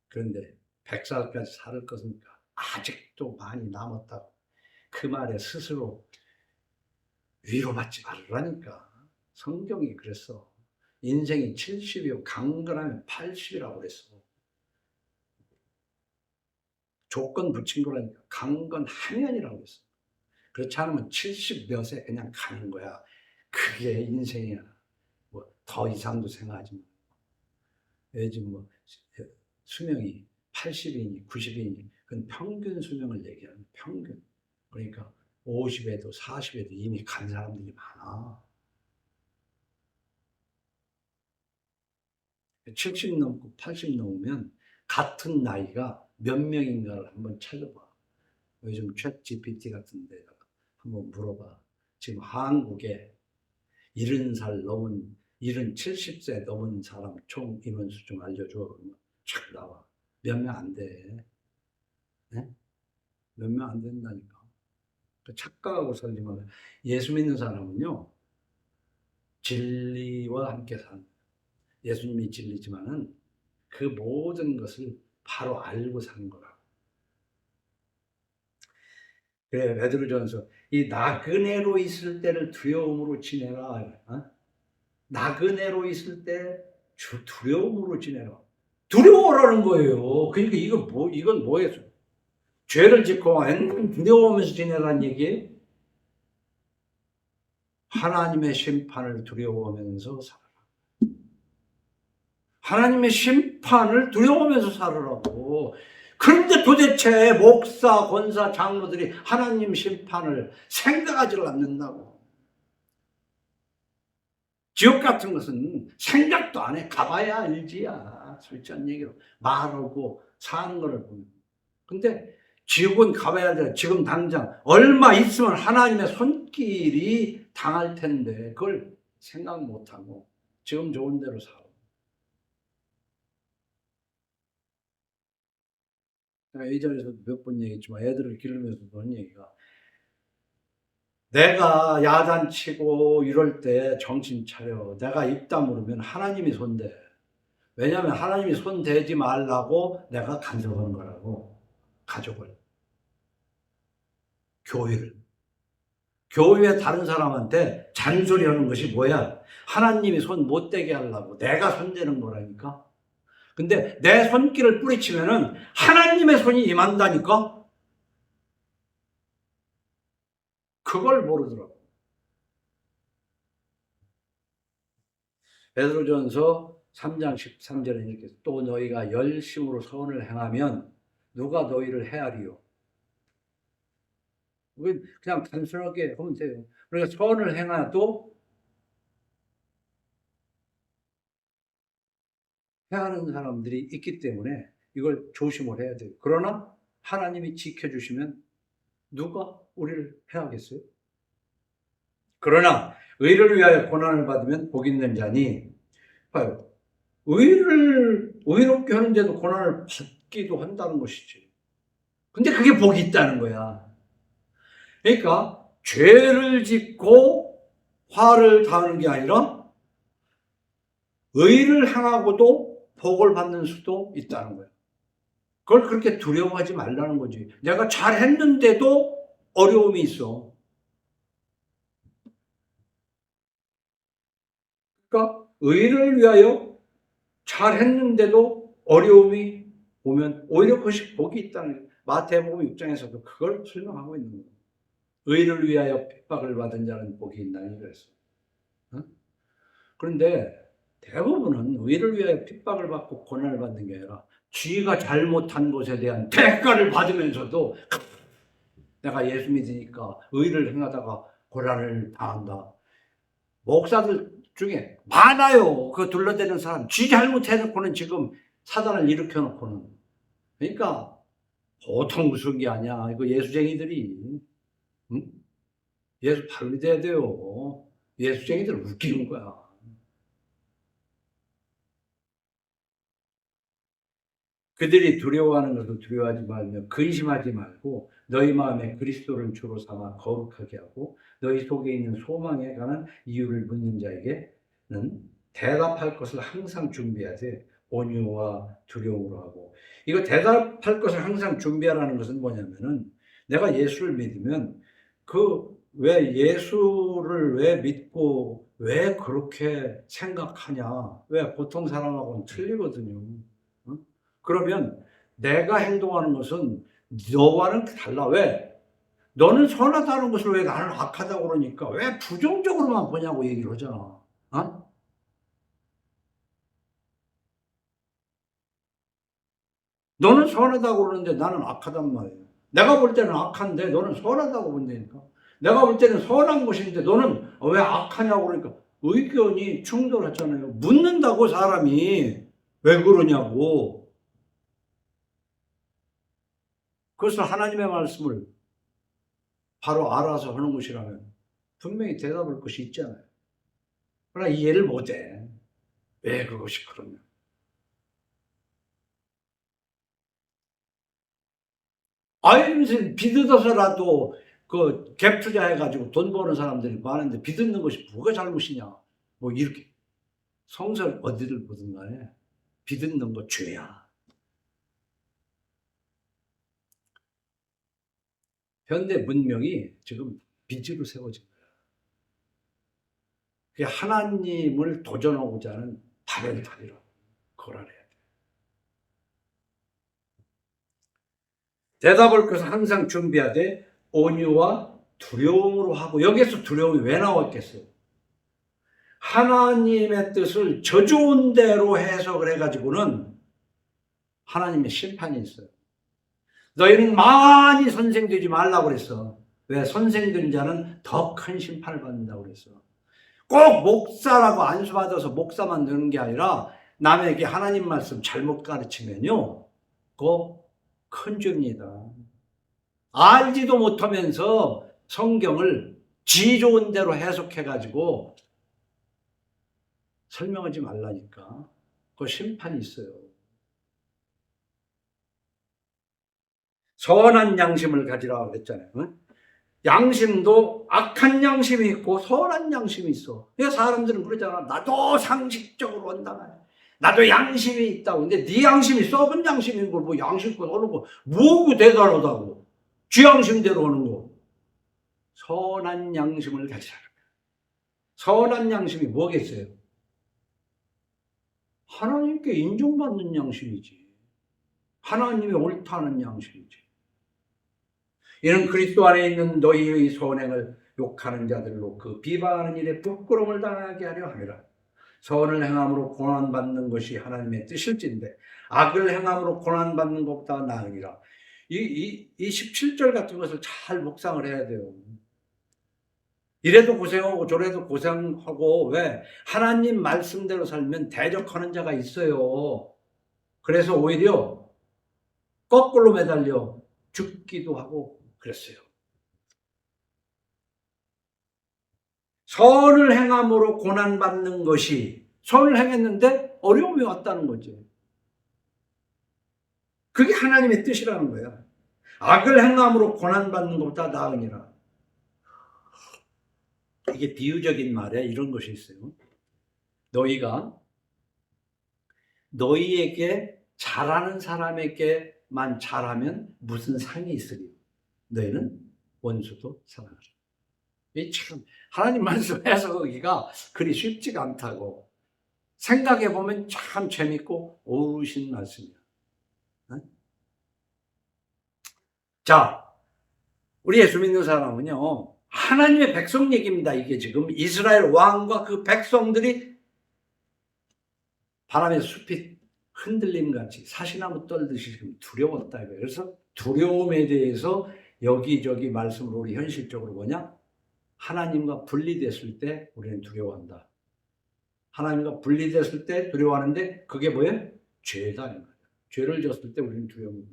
그런데 100살까지 살 것이니까 아직도 많이 남았다고. 그 말에 스스로 위로받지 말라니까. 성경이 그랬어. 인생이 70이요. 강건하면 80이라고 그랬어. 조건 붙인 거라니까. 강건하면이라고 했어. 그렇지 않으면 70 몇에 그냥 가는 거야. 그게 인생이야. 뭐 더 이상도 생각하지 마. 요즘 수명이 80이니 90이니 그건 평균 수명을 얘기하는 평균. 그러니까 50에도 40에도 이미 간 사람들이 많아. 70 넘고 80 넘으면 같은 나이가 몇 명인가를 한번 찾아봐. 요즘 챗 GPT 같은 데다가 한번 물어봐. 지금 한국에 70살 넘은 70세 넘은 사람 총 인원수 좀 알려줘. 그러면 촥 나와. 몇 명 안 돼. 네? 몇 명 안 된다니까. 착각하고 살지만 예수 믿는 사람은요. 진리와 함께 사는 예수님이 진리지만은 그 모든 것을 바로 알고 사는 거라고. 그래 베드로전서 이 나그네로 있을 때를 두려움으로 지내라. 나그네로 있을 때 두려움으로 지내라. 두려워라는 거예요. 그러니까 이건 뭐예요? 죄를 짓고 두려워하면서 지내라는 얘기예요. 하나님의 심판을 두려워하면서 살아라. 하나님의 심판을 두려워하면서 살으라고. 그런데 도대체 목사, 권사, 장로들이 하나님 심판을 생각하지를 않는다고. 지옥 같은 것은 생각도 안 해. 가봐야 알지야. 솔직한 얘기로. 말하고 사는 거를 보면. 근데 지옥은 가봐야 돼. 지금 당장 얼마 있으면 하나님의 손길이 당할 텐데 그걸 생각 못하고 지금 좋은 대로 살아. 이 자리에서도 몇 번 얘기했지만 애들을 기르면서도 하는 얘기가 내가 야단치고 이럴 때 정신 차려. 내가 입 다물으면 하나님이 손대. 왜냐하면 하나님이 손대지 말라고 내가 간섭하는 거라고. 가족을. 교회를. 교회 다른 사람한테 잔소리하는 것이 뭐야? 하나님이 손 못 대게 하려고 내가 손대는 거라니까. 근데 내 손길을 뿌리치면은 하나님의 손이 임한다니까. 그걸 모르더라고. 베드로전서 3장 13절에 이렇게 또 너희가 열심으로 선을 행하면 누가 너희를 헤아리요? 그냥 단순하게 하면 돼요. 그러니까 선을 행해도 해하는 사람들이 있기 때문에 이걸 조심을 해야 돼요. 그러나 하나님이 지켜주시면 누가 우리를 해하겠어요? 그러나 의를 위하여 고난을 받으면 복 있는 자니 봐요. 의롭게 하는데도 고난을 받기도 한다는 것이지. 근데 그게 복이 있다는 거야. 그러니까 죄를 짓고 화를 당하는 게 아니라 의를 행하고도 복을 받는 수도 있다는 거야. 그걸 그렇게 두려워하지 말라는 거지. 내가 잘했는데도 어려움이 있어. 그러니까 의를 위하여 잘했는데도 어려움이 오면 오히려 그것이 복이 있다는 거예요. 마태복음 6장에서도 그걸 설명하고 있는 거예요. 의를 위하여 핍박을 받은 자는 복이 있나니 그랬어요. 그런데 대부분은 의를 위하여 핍박을 받고 고난을 받는 게 아니라 쥐가 잘못한 것에 대한 대가를 받으면서도 내가 예수 믿으니까 의를 행하다가 고난을 당한다. 목사들 중에 많아요. 그 둘러대는 사람. 쥐 잘못해놓고는 지금 사단을 일으켜놓고는. 그러니까 보통 무서운 게 아니야. 이거 예수쟁이들이. 응? 예수 바로 믿어야 돼요. 예수쟁이들 웃기는 거야. 그들이 두려워하는 것을 두려워하지 말며 근심하지 말고 너희 마음에 그리스도를 주로 삼아 거룩하게 하고 너희 속에 있는 소망에 관한 이유를 묻는 자에게는 대답할 것을 항상 준비하되 온유와 두려움으로 하고. 이거 대답할 것을 항상 준비하라는 것은 뭐냐면은 내가 예수를 믿으면 그 왜 예수를 왜 믿고 왜 그렇게 생각하냐, 왜 보통 사람하고는 틀리거든요. 응? 그러면 내가 행동하는 것은 너와는 달라. 왜? 너는 선하다는 것을 왜 나는 악하다고 그러니까 왜 부정적으로만 보냐고 얘기를 하잖아. 어? 너는 선하다고 그러는데 나는 악하단 말이에요. 내가 볼 때는 악한데 너는 선하다고 본다니까. 내가 볼 때는 선한 것인데 너는 왜 악하냐고 그러니까 의견이 충돌하잖아요. 묻는다고 사람이 왜 그러냐고. 그래서 하나님의 말씀을 바로 알아서 하는 것이라면 분명히 대답할 것이 있잖아요. 그러나 이해를 못해. 왜 그것이 그러냐. 아니, 무슨 비뜯어서라도 그 갭 투자해가지고 돈 버는 사람들이 많은데 비뜯는 것이 뭐가 잘못이냐. 뭐 이렇게. 성설 어디를 보든 간에 비뜯는 거 죄야. 현대 문명이 지금 빚으로 세워진 거야. 그게 하나님을 도전하고자 하는 바벨탑이라고 그걸 알아야 돼. 대답할 것은 항상 준비하되 온유와 두려움으로 하고. 여기에서 두려움이 왜 나왔겠어요? 하나님의 뜻을 저 좋은 대로 해석을 해가지고는 하나님의 심판이 있어요. 너희는 많이 선생되지 말라고 그랬어. 왜? 선생된 자는 더 큰 심판을 받는다고 그랬어. 꼭 목사라고 안수받아서 목사만 되는 게 아니라 남에게 하나님 말씀 잘못 가르치면요, 그거 큰 죄입니다. 알지도 못하면서 성경을 지 좋은 대로 해석해가지고 설명하지 말라니까. 그 심판이 있어요. 선한 양심을 가지라고 그랬잖아요. 양심도 악한 양심이 있고 선한 양심이 있어. 사람들은 그러잖아. 나도 상식적으로 한다. 나도 양심이 있다고. 근데 네 양심이 썩은 양심인 걸 뭐 양심껏 하는 거 뭐고 대단하다고. 쥐 양심대로 하는 거. 선한 양심을 가지라. 선한 양심이 뭐겠어요? 하나님께 인정받는 양심이지. 하나님이 옳다는 양심이지. 이는 그리스도 안에 있는 너희의 선행을 욕하는 자들로 그 비방하는 일에 부끄러움을 당하게 하려 함이라. 선을 행함으로 고난받는 것이 하나님의 뜻일진데 악을 행함으로 고난받는 것보다 나으니라. 이 17절 같은 것을 잘 묵상을 해야 돼요. 이래도 고생하고 저래도 고생하고. 왜? 하나님 말씀대로 살면 대적하는 자가 있어요. 그래서 오히려 거꾸로 매달려 죽기도 하고 그랬어요. 선을 행함으로 고난받는 것이, 선을 행했는데 어려움이 왔다는 거지. 그게 하나님의 뜻이라는 거야. 악을 행함으로 고난받는 것보다 나으니라. 이게 비유적인 말에 이런 것이 있어요. 너희에게 잘하는 사람에게만 잘하면 무슨 상이 있으리. 너희는 원수도 사랑하라. 이 참 하나님 말씀 해석하기가 그리 쉽지가 않다고. 생각해 보면 참 재밌고 어우신 말씀이야. 자, 우리 예수 믿는 사람은요, 하나님의 백성 얘기입니다. 이게 지금 이스라엘 왕과 그 백성들이 바람에 숲이 흔들림 같이 사시나무 떨듯이 지금 두려웠다. 그래서 두려움에 대해서 여기저기 말씀으로 우리 현실적으로 뭐냐? 하나님과 분리됐을 때 우리는 두려워한다. 하나님과 분리됐을 때 두려워하는데 그게 뭐예요? 죄다. 죄를 졌을 때 우리는 두려워합니다.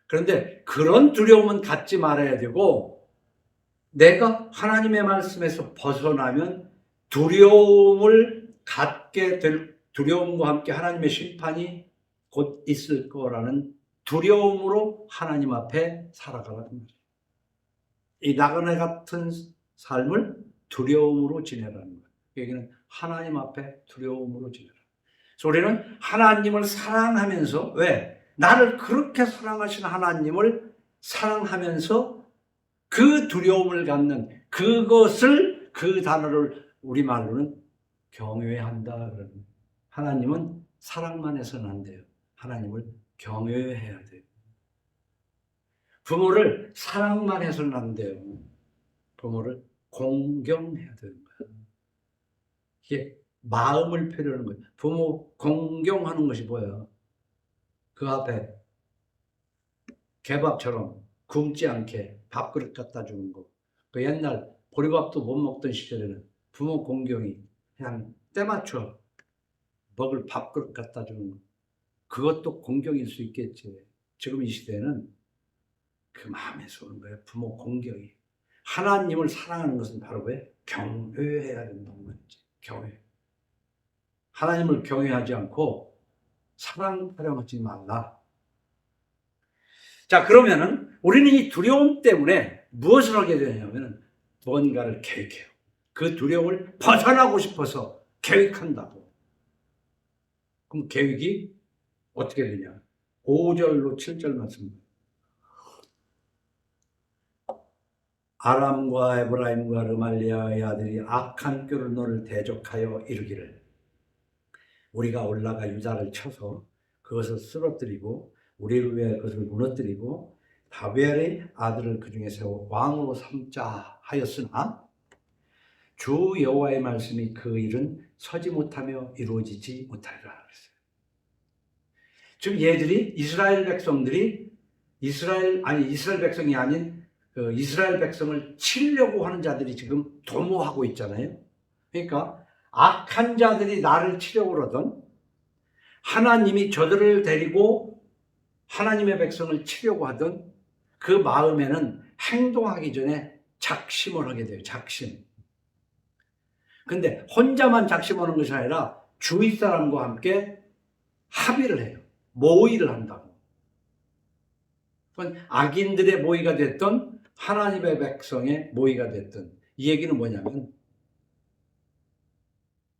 그런데 그런 두려움은 갖지 말아야 되고, 내가 하나님의 말씀에서 벗어나면 두려움을 갖게 될, 두려움과 함께 하나님의 심판이 곧 있을 거라는 두려움으로 하나님 앞에 살아가라는 거예요. 이 나그네 같은 삶을 두려움으로 지내라는 거예요. 여기는 하나님 앞에 두려움으로 지내라. 그래서 우리는 하나님을 사랑하면서, 왜? 나를 그렇게 사랑하신 하나님을 사랑하면서 그 두려움을 갖는 그것을, 그 단어를 우리말로는 경외한다. 하나님은 사랑만 해서는 안 돼요. 하나님을 경외해야 돼요. 부모를 사랑만 해서는 안 돼요. 부모를 공경해야 되는 거예요. 이게 마음을 표현하는 거예요. 부모 공경하는 것이 뭐예요? 그 앞에 개밥처럼 굶지 않게 밥그릇 갖다 주는 거. 그 옛날 보리밥도 못 먹던 시절에는 부모 공경이 그냥 때맞춰 먹을 밥그릇 갖다 주는 거. 그것도 공경일 수 있겠지. 지금 이 시대에는 그 마음에서 오는 거예요. 부모 공경이. 하나님을 사랑하는 것은 바로 왜? 경외해야 된다는 거지. 경외. 하나님을 경외하지 않고 사랑하려 하지 말라. 자, 그러면은 우리는 이 두려움 때문에 무엇을 하게 되냐면 뭔가를 계획해요. 그 두려움을 벗어나고 싶어서 계획한다고. 그럼 계획이 어떻게 되냐? 5절로 7절 말씀. 아람과 에브라임과 르말리아의 아들이 악한 꾀로 너를 대적하여 이르기를, 우리가 올라가 유다를 쳐서 그것을 쓰러뜨리고 우리를 위해 그것을 무너뜨리고 다벨의 아들을 그 중에 세워 왕으로 삼자 하였으나 주 여호와의 말씀이 그 일은 서지 못하며 이루어지지 못하리라 그랬어요. 지금 얘들이 이스라엘 백성들이 이스라엘 백성이 아닌 그 이스라엘 백성을 치려고 하는 자들이 지금 도모하고 있잖아요. 그러니까 악한 자들이 나를 치려고 그러던, 하나님이 저들을 데리고 하나님의 백성을 치려고 하던 그 마음에는 행동하기 전에 작심을 하게 돼요. 작심. 근데 혼자만 작심하는 것이 아니라 주위 사람과 함께 합의를 해요. 모의를 한다고. 그건 악인들의 모의가 됐던 하나님의 백성의 모의가 됐던, 이 얘기는 뭐냐면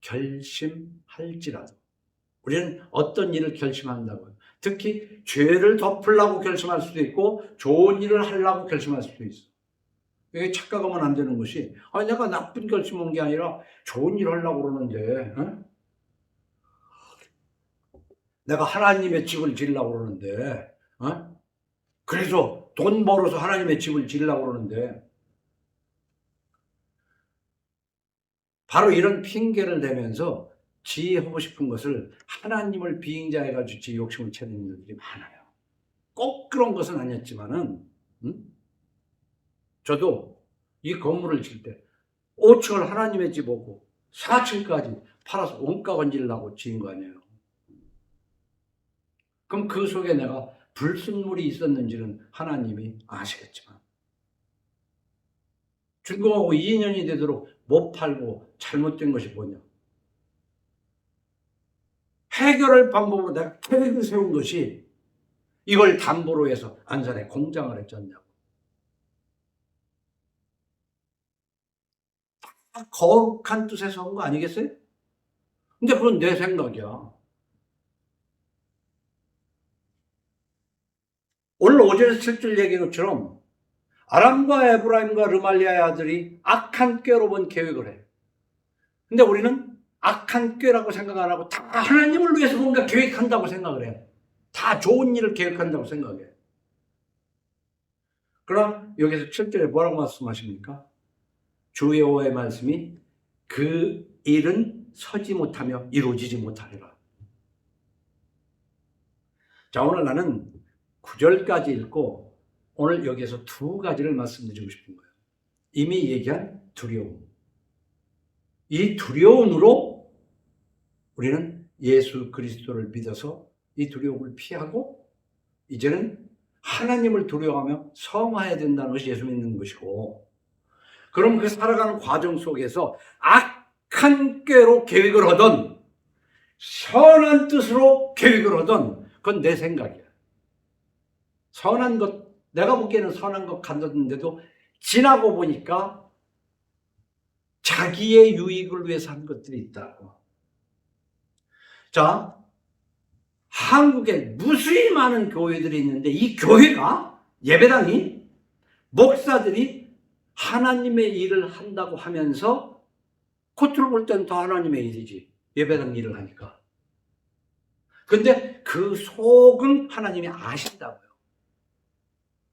결심할지라도, 우리는 어떤 일을 결심한다고요. 특히 죄를 덮으려고 결심할 수도 있고 좋은 일을 하려고 결심할 수도 있어. 이게 착각하면 안 되는 것이, 내가 나쁜 결심한 게 아니라 좋은 일 하려고 그러는데, 내가 하나님의 집을 지으려고 그러는데, 그래서 돈 벌어서 하나님의 집을 지으려고 그러는데, 바로 이런 핑계를 대면서 지 하고 싶은 것을 하나님을 비인자해가지고 지 욕심을 채는 일들이 많아요. 꼭 그런 것은 아니었지만은, 저도 이 건물을 질 때 5층을 하나님의 집 오고 4층까지 팔아서 원가 건지려고 지은 거 아니에요. 그럼 그 속에 내가 불순물이 있었는지는 하나님이 아시겠지만, 준공하고 2년이 되도록 못 팔고 잘못된 것이 뭐냐? 해결할 방법으로 내가 계획을 세운 것이 이걸 담보로 해서 안산에 공장을 했잖냐고. 거룩한 뜻에서 한 거 아니겠어요? 근데 그건 내 생각이야. 오늘 5절에서 7절 얘기한 것처럼 아람과 에브라임과 르말리아의 아들이 악한 꾀로 본 계획을 해. 근데 우리는 악한 꾀라고 생각 안 하고 다 하나님을 위해서 뭔가 계획한다고 생각을 해요. 다 좋은 일을 계획한다고 생각해요. 그럼 여기서 7절에 뭐라고 말씀하십니까? 주 여호와의 말씀이 그 일은 서지 못하며 이루어지지 못하리라. 자, 오늘 나는 9절까지 읽고 오늘 여기에서 두 가지를 말씀드리고 싶은 거예요. 이미 얘기한 두려움. 이 두려움으로 우리는 예수 그리스도를 믿어서 이 두려움을 피하고 이제는 하나님을 두려워하며 성화해야 된다는 것이 예수 믿는 것이고, 그럼 그 살아가는 과정 속에서 악한 꾀로 계획을 하던 선한 뜻으로 계획을 하던 그건 내 생각이야. 선한 것, 내가 보기에는 선한 것 같았는데도 지나고 보니까 자기의 유익을 위해서 한 것들이 있다고. 자, 한국에 무수히 많은 교회들이 있는데 이 교회가, 예배당이, 목사들이 하나님의 일을 한다고 하면서 겉으로 볼 때는 더 하나님의 일이지, 예배당 일을 하니까. 근데 그 속은 하나님이 아신다고요.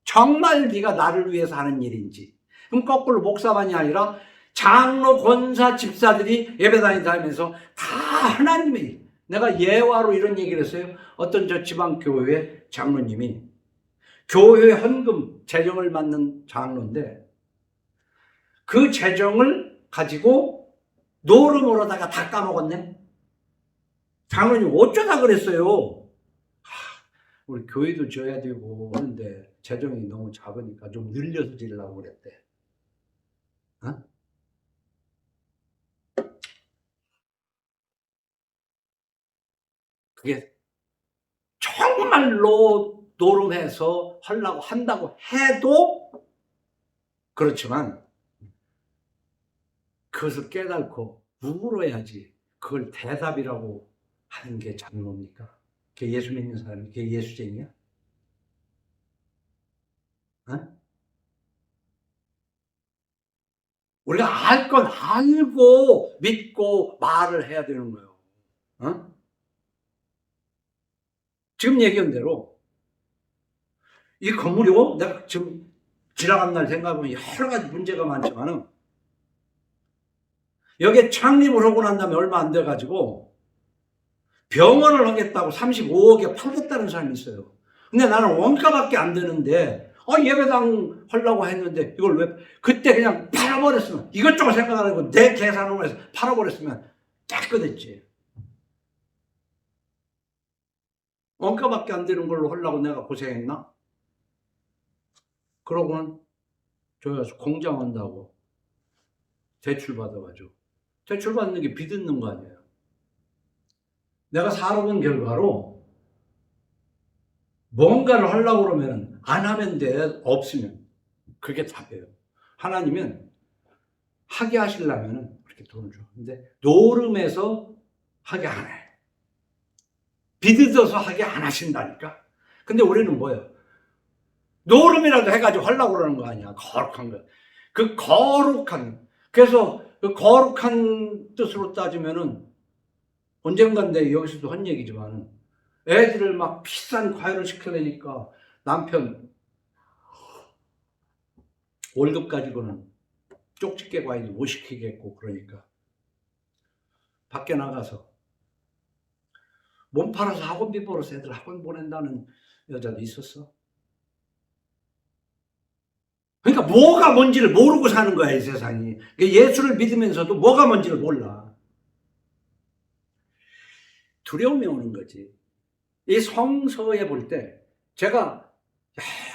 정말 네가 나를 위해서 하는 일인지. 그럼 거꾸로 목사만이 아니라 장로, 권사, 집사들이 예배당에 다니면서 다 하나님의 일. 내가 예화로 이런 얘기를 했어요. 어떤 저 지방교회 장로님이 교회 헌금 재정을 맡는 장로인데 그 재정을 가지고 노름으로다가 다 까먹었네. 장로님 어쩌다 그랬어요. 우리 교회도 지어야 되고 하는데 재정이 너무 작으니까 좀 늘려서 지으려고 그랬대. 어? 그게 정말로 노름해서 하려고 한다고 해도 그렇지만 그것을 깨닫고 울어야지 그걸 대답이라고 하는 게 장로입니까? 그게 예수 믿는 사람이 그게 예수쟁이야? 어? 우리가 알 건 알고 믿고 말을 해야 되는 거예요. 어? 지금 얘기한 대로 이 건물이요, 내가 지금 지나간 날 생각해보면 여러 가지 문제가 많지만은 여기에 창립을 하고 난 다음에 얼마 안 돼가지고 병원을 하겠다고 35억에 팔겠다는 사람이 있어요. 근데 나는 원가밖에 안 되는데 예배당 하려고 했는데 이걸 왜 그때 그냥 팔아버렸으면, 이것저것 생각 안 하고 내 계산으로 해서 팔아버렸으면 깨끗했지. 원가밖에 안 되는 걸로 하려고 내가 고생했나? 그러고는 저기 공장 한다고 대출 받아가지고, 대출 받는 게 빚있는 거 아니에요. 내가 살아본 결과로 뭔가를 하려고 그러면 안 하면 돼. 없으면. 그게 답이에요. 하나님은 하게 하시려면 그렇게 돈을 줘. 근데 노름해서 하게 안 해. 빚어서 하게 안 하신다니까. 근데 우리는 뭐예요? 노름이라도 해가지고 하려고 그러는 거 아니야. 거룩한 거. 그 거룩한, 그래서 그 거룩한 뜻으로 따지면은 언젠간 내가 여기서도 한 얘기지만 애들을 막 비싼 과외를 시켜내니까 남편 월급 가지고는 쪽집게 과외도 못 시키겠고, 그러니까 밖에 나가서 몸 팔아서 학원비 벌어서 애들 학원 보낸다는 여자도 있었어. 그러니까 뭐가 뭔지를 모르고 사는 거야, 이 세상이. 예수를 믿으면서도 뭐가 뭔지를 몰라. 두려움이 오는 거지. 이 성서에 볼 때 제가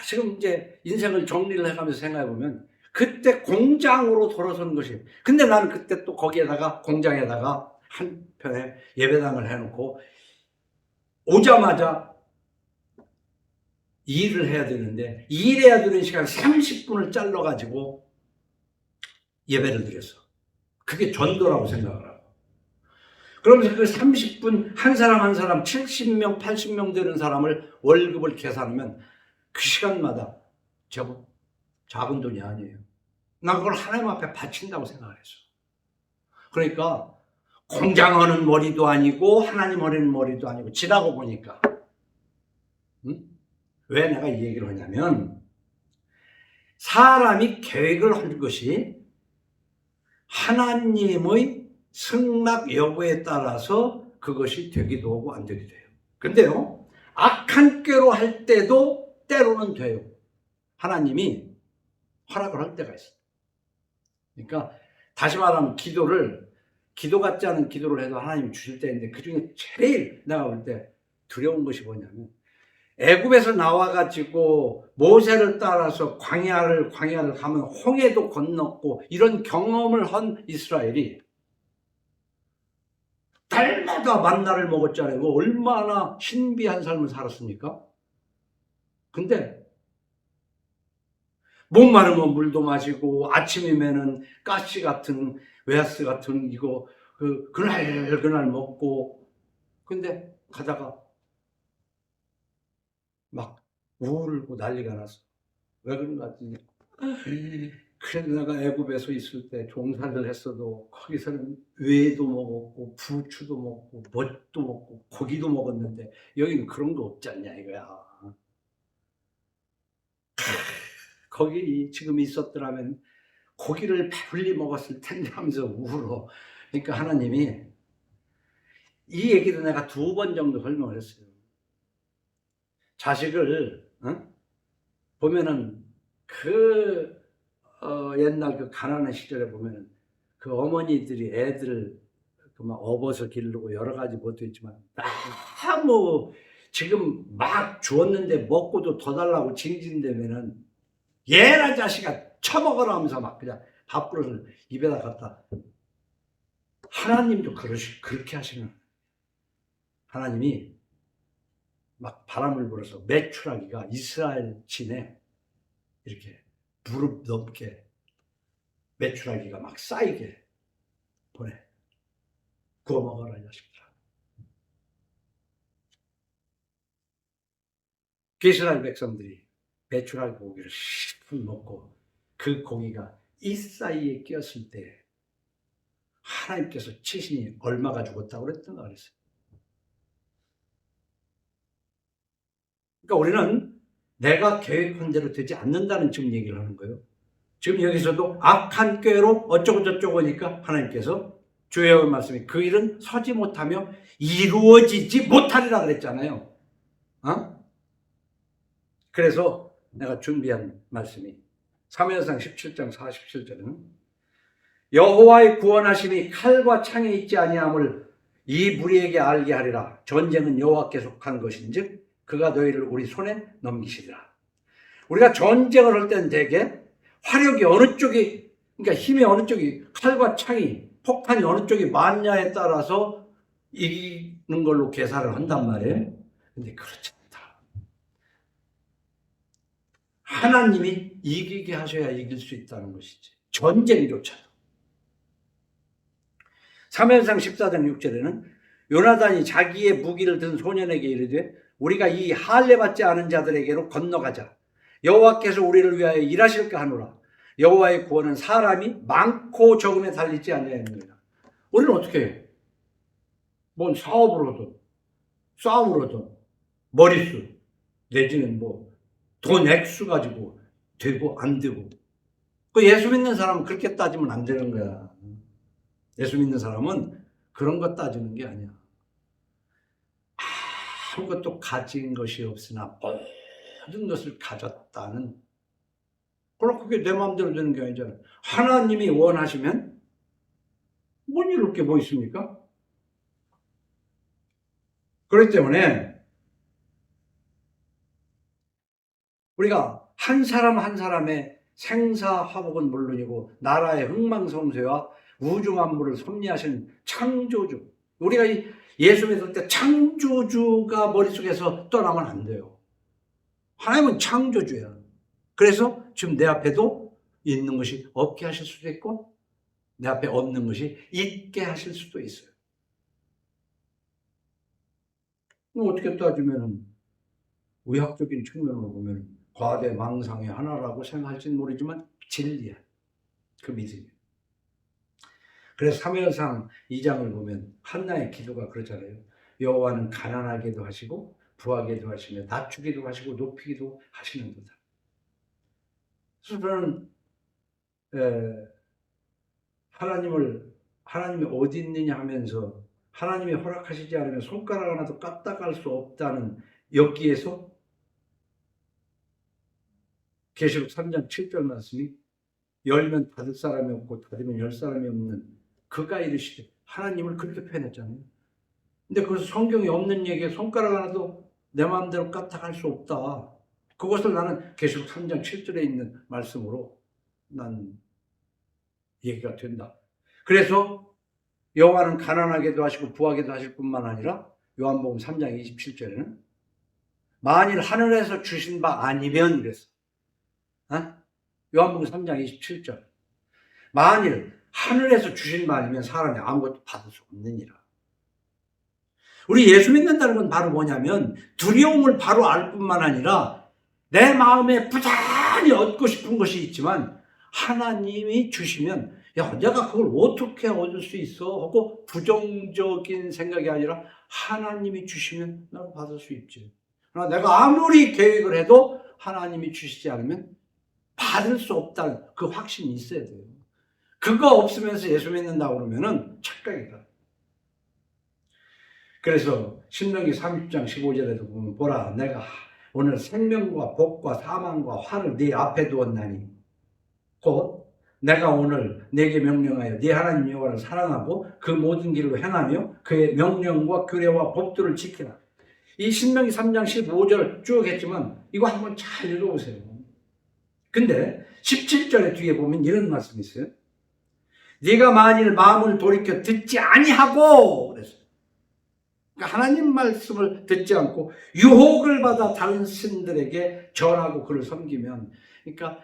지금 이제 인생을 정리를 해가면서 생각해보면 그때 공장으로 돌아선 것이, 근데 나는 그때 또 거기에다가 공장에다가 한편에 예배당을 해놓고 오자마자 일을 해야 되는데 일해야 되는 시간 30분을 잘라가지고 예배를 드렸어. 그게 전도라고 생각을 하고, 그러면서 그 30분 한 사람 한 사람 70명 80명 되는 사람을 월급을 계산하면 그 시간마다 제법 작은 돈이 아니에요. 나 그걸 하나님 앞에 바친다고 생각을 했어. 그러니까 공장 어는 머리도 아니고 하나님 어는 머리도 아니고 지나고 보니까 왜 내가 이 얘기를 하냐면 사람이 계획을 한 것이 하나님의 승낙 여부에 따라서 그것이 되기도 하고 안 되기도 해요. 근데요, 악한 꾀로 할 때도 때로는 돼요. 하나님이 허락을 할 때가 있어요. 그러니까 다시 말하면 기도 같지 않은 기도를 해도 하나님이 주실 때인데 그중에 제일 내가 볼 때 두려운 것이 뭐냐면 애굽에서 나와가지고 모세를 따라서 광야를 가면 홍해도 건넜고 이런 경험을 한 이스라엘이 달마다 만나를 먹었잖아요. 얼마나 신비한 삶을 살았습니까? 근데 목마르면 물도 마시고 아침이면은 가시 같은 웨하스 같은 이거 그날 먹고 근데 가다가 막 울고 난리가 났어. 왜 그런가 했더니 그래도 내가 애굽에서 있을 때 종살이를 했어도 거기서는 외도 먹었고 부추도 먹고 뭣도 먹고 고기도 먹었는데 여기는 그런 거 없지 않냐 이거야. 거기 지금 있었더라면 고기를 배불리 먹었을 텐데 하면서 울어. 그러니까 하나님이 이 얘기도 내가 2번 정도 설명을 했어요. 자식을 보면은 옛날 그 가난한 시절에 보면은 그 어머니들이 애들을 막 업어서 기르고 여러 가지 것도 있지만 너무 지금 막 주었는데 먹고도 더 달라고 징징대면은 얘나 자식아 처먹어라 하면서 막 그냥 밥그릇을 입에다 갖다 하나님도 그렇게 하시는 하나님이 막 바람을 불어서 메추라기가 이스라엘 진에 이렇게 무릎 넘게 메추라기가 막 쌓이게 보내. 구워 먹어라 이 자식들아. 이스라엘 백성들이 메추라기 고기를 씹어 먹고 그 고기가 이 사이에 끼었을 때 하나님께서 치시니 얼마가 죽었다고 그랬던가 그랬어요. 그러니까 우리는 내가 계획한 대로 되지 않는다는 지금 얘기를 하는 거예요. 지금 여기서도 악한 꾀로 어쩌고 저쩌고 하니까 하나님께서 주의 말씀이 그 일은 서지 못하며 이루어지지 못하리라 그랬잖아요. 그래서 내가 준비한 말씀이 사무엘상 17장 47절에는 여호와의 구원하심이 칼과 창에 있지 아니함을 이 무리에게 알게 하리라. 전쟁은 여호와께 속한 것인즉 그가 너희를 우리 손에 넘기시리라. 우리가 전쟁을 할 때는 대개 화력이 어느 쪽이 그러니까 힘이 어느 쪽이 칼과 창이 폭탄이 어느 쪽이 많냐에 따라서 이기는 걸로 계산을 한단 말이에요. 근데 그렇지 않다. 하나님이 이기게 하셔야 이길 수 있다는 것이지. 전쟁조차도. 사무엘상 14장 6절에는 요나단이 자기의 무기를 든 소년에게 이르되 우리가 이 할례 받지 않은 자들에게로 건너가자. 여호와께서 우리를 위하여 일하실까 하노라. 여호와의 구원은 사람이 많고 적음에 달리지 아니하느니라. 우리는 어떻게 해요? 뭔 사업을 하든 싸움을 하든 머릿수 내지는 뭐 돈 액수 가지고 되고 안 되고 그 예수 믿는 사람은 그렇게 따지면 안 되는 거야. 예수 믿는 사람은 그런 거 따지는 게 아니야. 아무것도 가진 것이 없으나 모든 것을 가졌다는 그게 내 마음대로 되는 게 아니잖아요. 하나님이 원하시면 못 이룰 게 뭐 있습니까? 그렇기 때문에 우리가 한 사람 한 사람의 생사화복은 물론이고 나라의 흥망성쇠와 우주 만물을 섭리하신 창조주, 우리가 예수 믿을 때 창조주가 머릿속에서 떠나면 안 돼요. 하나님은 창조주야. 그래서 지금 내 앞에도 있는 것이 없게 하실 수도 있고 내 앞에 없는 것이 있게 하실 수도 있어요. 어떻게 따지면 의학적인 측면으로 보면 과대망상의 하나라고 생각할지는 모르지만 진리야. 그 믿음이. 그래서 사무엘상 2장을 보면 한나의 기도가 그러잖아요. 여호와는 가난하게도 하시고 부하게도 하시며 낮추기도 하시고 높이기도 하시는도다. 그래서 저는 하나님이 어디 있느냐 하면서 하나님이 허락하시지 않으면 손가락 하나도 까딱할 수 없다는 여기에서 계시록 3장 7절 말씀이 열면 닫을 사람이 없고 닫으면 열 사람이 없는 그가 이르시되 하나님을 그렇게 표현했잖아요. 근데 그것은 성경에 없는 얘기에 손가락 하나도 내 마음대로 까딱할 수 없다. 그것을 나는 계시록 3장 7절에 있는 말씀으로 난 얘기가 된다. 그래서 여호와는 가난하게도 하시고 부하게도 하실 뿐만 아니라 요한복음 3장 27절에는 만일 하늘에서 주신 바 아니면 그래서 요한복음 3장 27절 만일 하늘에서 주신 바 아니면 사람이 아무것도 받을 수 없느니라. 우리 예수 믿는다는 건 바로 뭐냐면 두려움을 바로 알 뿐만 아니라 내 마음에 부단히 얻고 싶은 것이 있지만 하나님이 주시면 야 내가 그걸 어떻게 얻을 수 있어 하고 부정적인 생각이 아니라 하나님이 주시면 나도 받을 수 있지. 그러나 내가 아무리 계획을 해도 하나님이 주시지 않으면 받을 수 없다는 그 확신이 있어야 돼요. 그거 없으면서 예수 믿는다고 그러면은 착각이다. 그래서 신명기 30장 15절에도 보면 보라 내가 오늘 생명과 복과 사망과 화를 네 앞에 두었나니 곧 내가 오늘 네게 명령하여 네 하나님 여호와를 사랑하고 그 모든 길로 행하며 그의 명령과 규례와 법도를 지키라. 이 신명기 3장 15절 쭉 했지만 이거 한번 잘 읽어보세요. 근데 17절에 뒤에 보면 이런 말씀이 있어요. 네가 만일 마음을 돌이켜 듣지 아니하고 그래서 그러니까 하나님 말씀을 듣지 않고 유혹을 받아 다른 신들에게 절하고 그를 섬기면 그러니까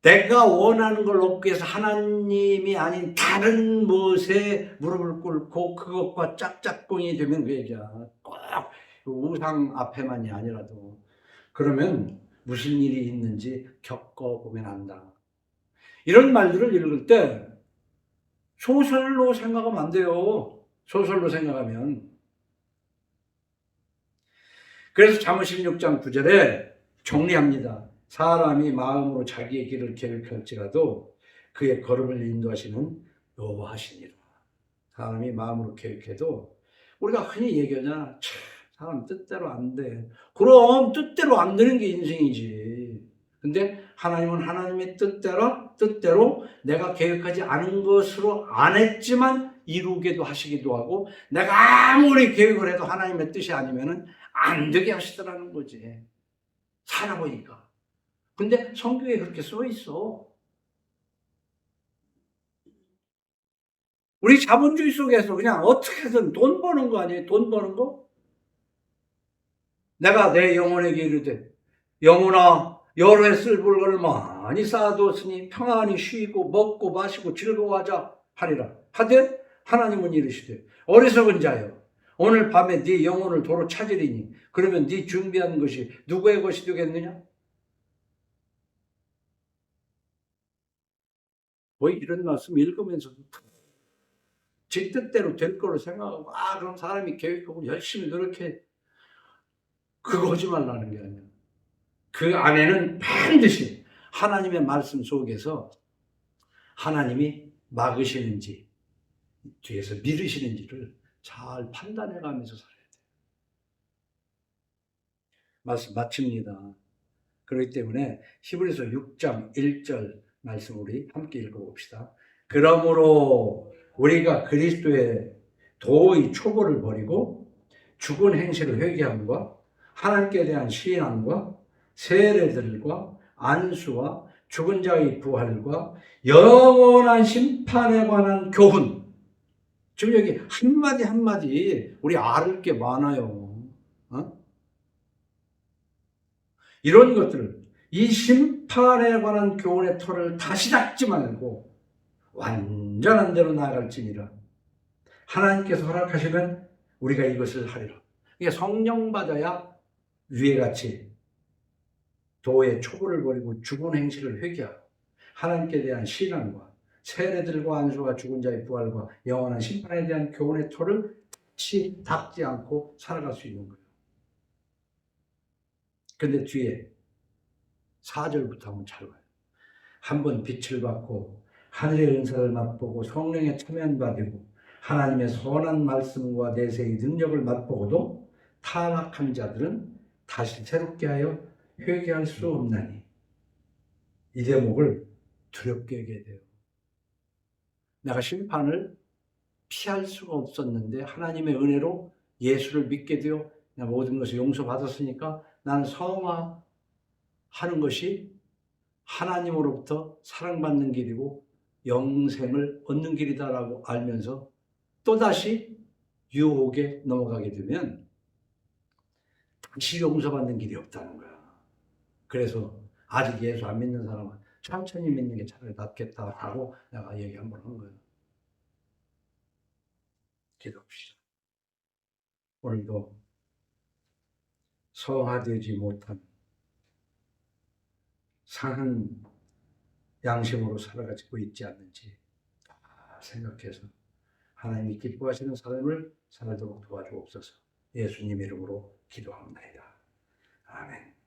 내가 원하는 걸 얻기 위해서 하나님이 아닌 다른 무엇에 무릎을 꿇고 그것과 짝짝꿍이 되면 그 얘기야. 꼭 우상 앞에만이 아니라도 그러면 무슨 일이 있는지 겪어보면 안다. 이런 말들을 읽을 때 소설로 생각하면 안 돼요. 소설로 생각하면. 그래서 잠언 16장 9절에 정리합니다. 사람이 마음으로 자기의 길을 계획할지라도 그의 걸음을 인도하시는 여호와시니라. 사람이 마음으로 계획해도 우리가 흔히 얘기하잖아. 사람 뜻대로 안 돼. 그럼 뜻대로 안 되는 게 인생이지. 근데 하나님은 하나님의 뜻대로 내가 계획하지 않은 것으로 안 했지만 이루게도 하시기도 하고 내가 아무리 계획을 해도 하나님의 뜻이 아니면은 안 되게 하시더라는 거지. 살아보니까. 근데 성경에 그렇게 써 있어. 우리 자본주의 속에서 그냥 어떻게든 돈 버는 거 아니에요? 돈 버는 거? 내가 내 영혼에게 이르되 영혼아 여러 해 쓸 물건을 많이 쌓아두었으니 평안히 쉬고 먹고 마시고 즐거워하자 하리라. 하되 하나님은 이르시되 어리석은 자여 오늘 밤에 네 영혼을 도로 찾으리니 그러면 네 준비한 것이 누구의 것이 되겠느냐? 뭐 이런 말씀 읽으면서도 제 뜻대로 될 거로 생각하고 그럼 사람이 계획하고 열심히 노력해. 그거 하지 말라는 게 아니야. 그 안에는 반드시 하나님의 말씀 속에서 하나님이 막으시는지 뒤에서 미루시는지를 잘 판단해가면서 살아야 돼요. 말씀 마칩니다. 그렇기 때문에 히브리서 6장 1절 말씀 우리 함께 읽어봅시다. 그러므로 우리가 그리스도의 도의 초보를 버리고 죽은 행실을 회개함과 하나님께 대한 신앙과 세례들과 안수와 죽은 자의 부활과 영원한 심판에 관한 교훈. 지금 여기 한마디 한마디 우리 알을 게 많아요. 이런 것들을 이 심판에 관한 교훈의 털을 다시 닫지 말고 완전한 대로 나아갈지니라. 하나님께서 허락하시면 우리가 이것을 하리라. 이게 성령 받아야 위에 같이 도의 초보를 버리고 죽은 행실을 회개하고 하나님께 대한 신앙과 세례들과 안수와 죽은 자의 부활과 영원한 심판에 대한 교훈의 토를 다시 닦지 않고 살아갈 수 있는 거예요. 근데 뒤에 4절부터 한번 잘 봐요. 한번 빛을 받고 하늘의 은사를 맛보고 성령의 참여를 받고 하나님의 선한 말씀과 내세의 능력을 맛보고도 타락한 자들은 다시 새롭게 하여 회개할 수 없나니. 이 대목을 두렵게 하게 돼요. 내가 심판을 피할 수가 없었는데 하나님의 은혜로 예수를 믿게 되어 모든 것을 용서받았으니까 나는 성화하는 것이 하나님으로부터 사랑받는 길이고 영생을 얻는 길이다라고 알면서 또다시 유혹에 넘어가게 되면 다시 용서받는 길이 없다는 거야. 그래서 아직 예수 안 믿는 사람은 천천히 믿는 게 차라리 낫겠다라고 내가 얘기 한번 한 거예요. 기도합시다. 오늘도 성화되지 못한 상한 양심으로 살아가지고 있지 않는지 생각해서 하나님이 기뻐하시는 삶을 살도록 도와주옵소서. 예수님 이름으로 기도합니다. 아멘.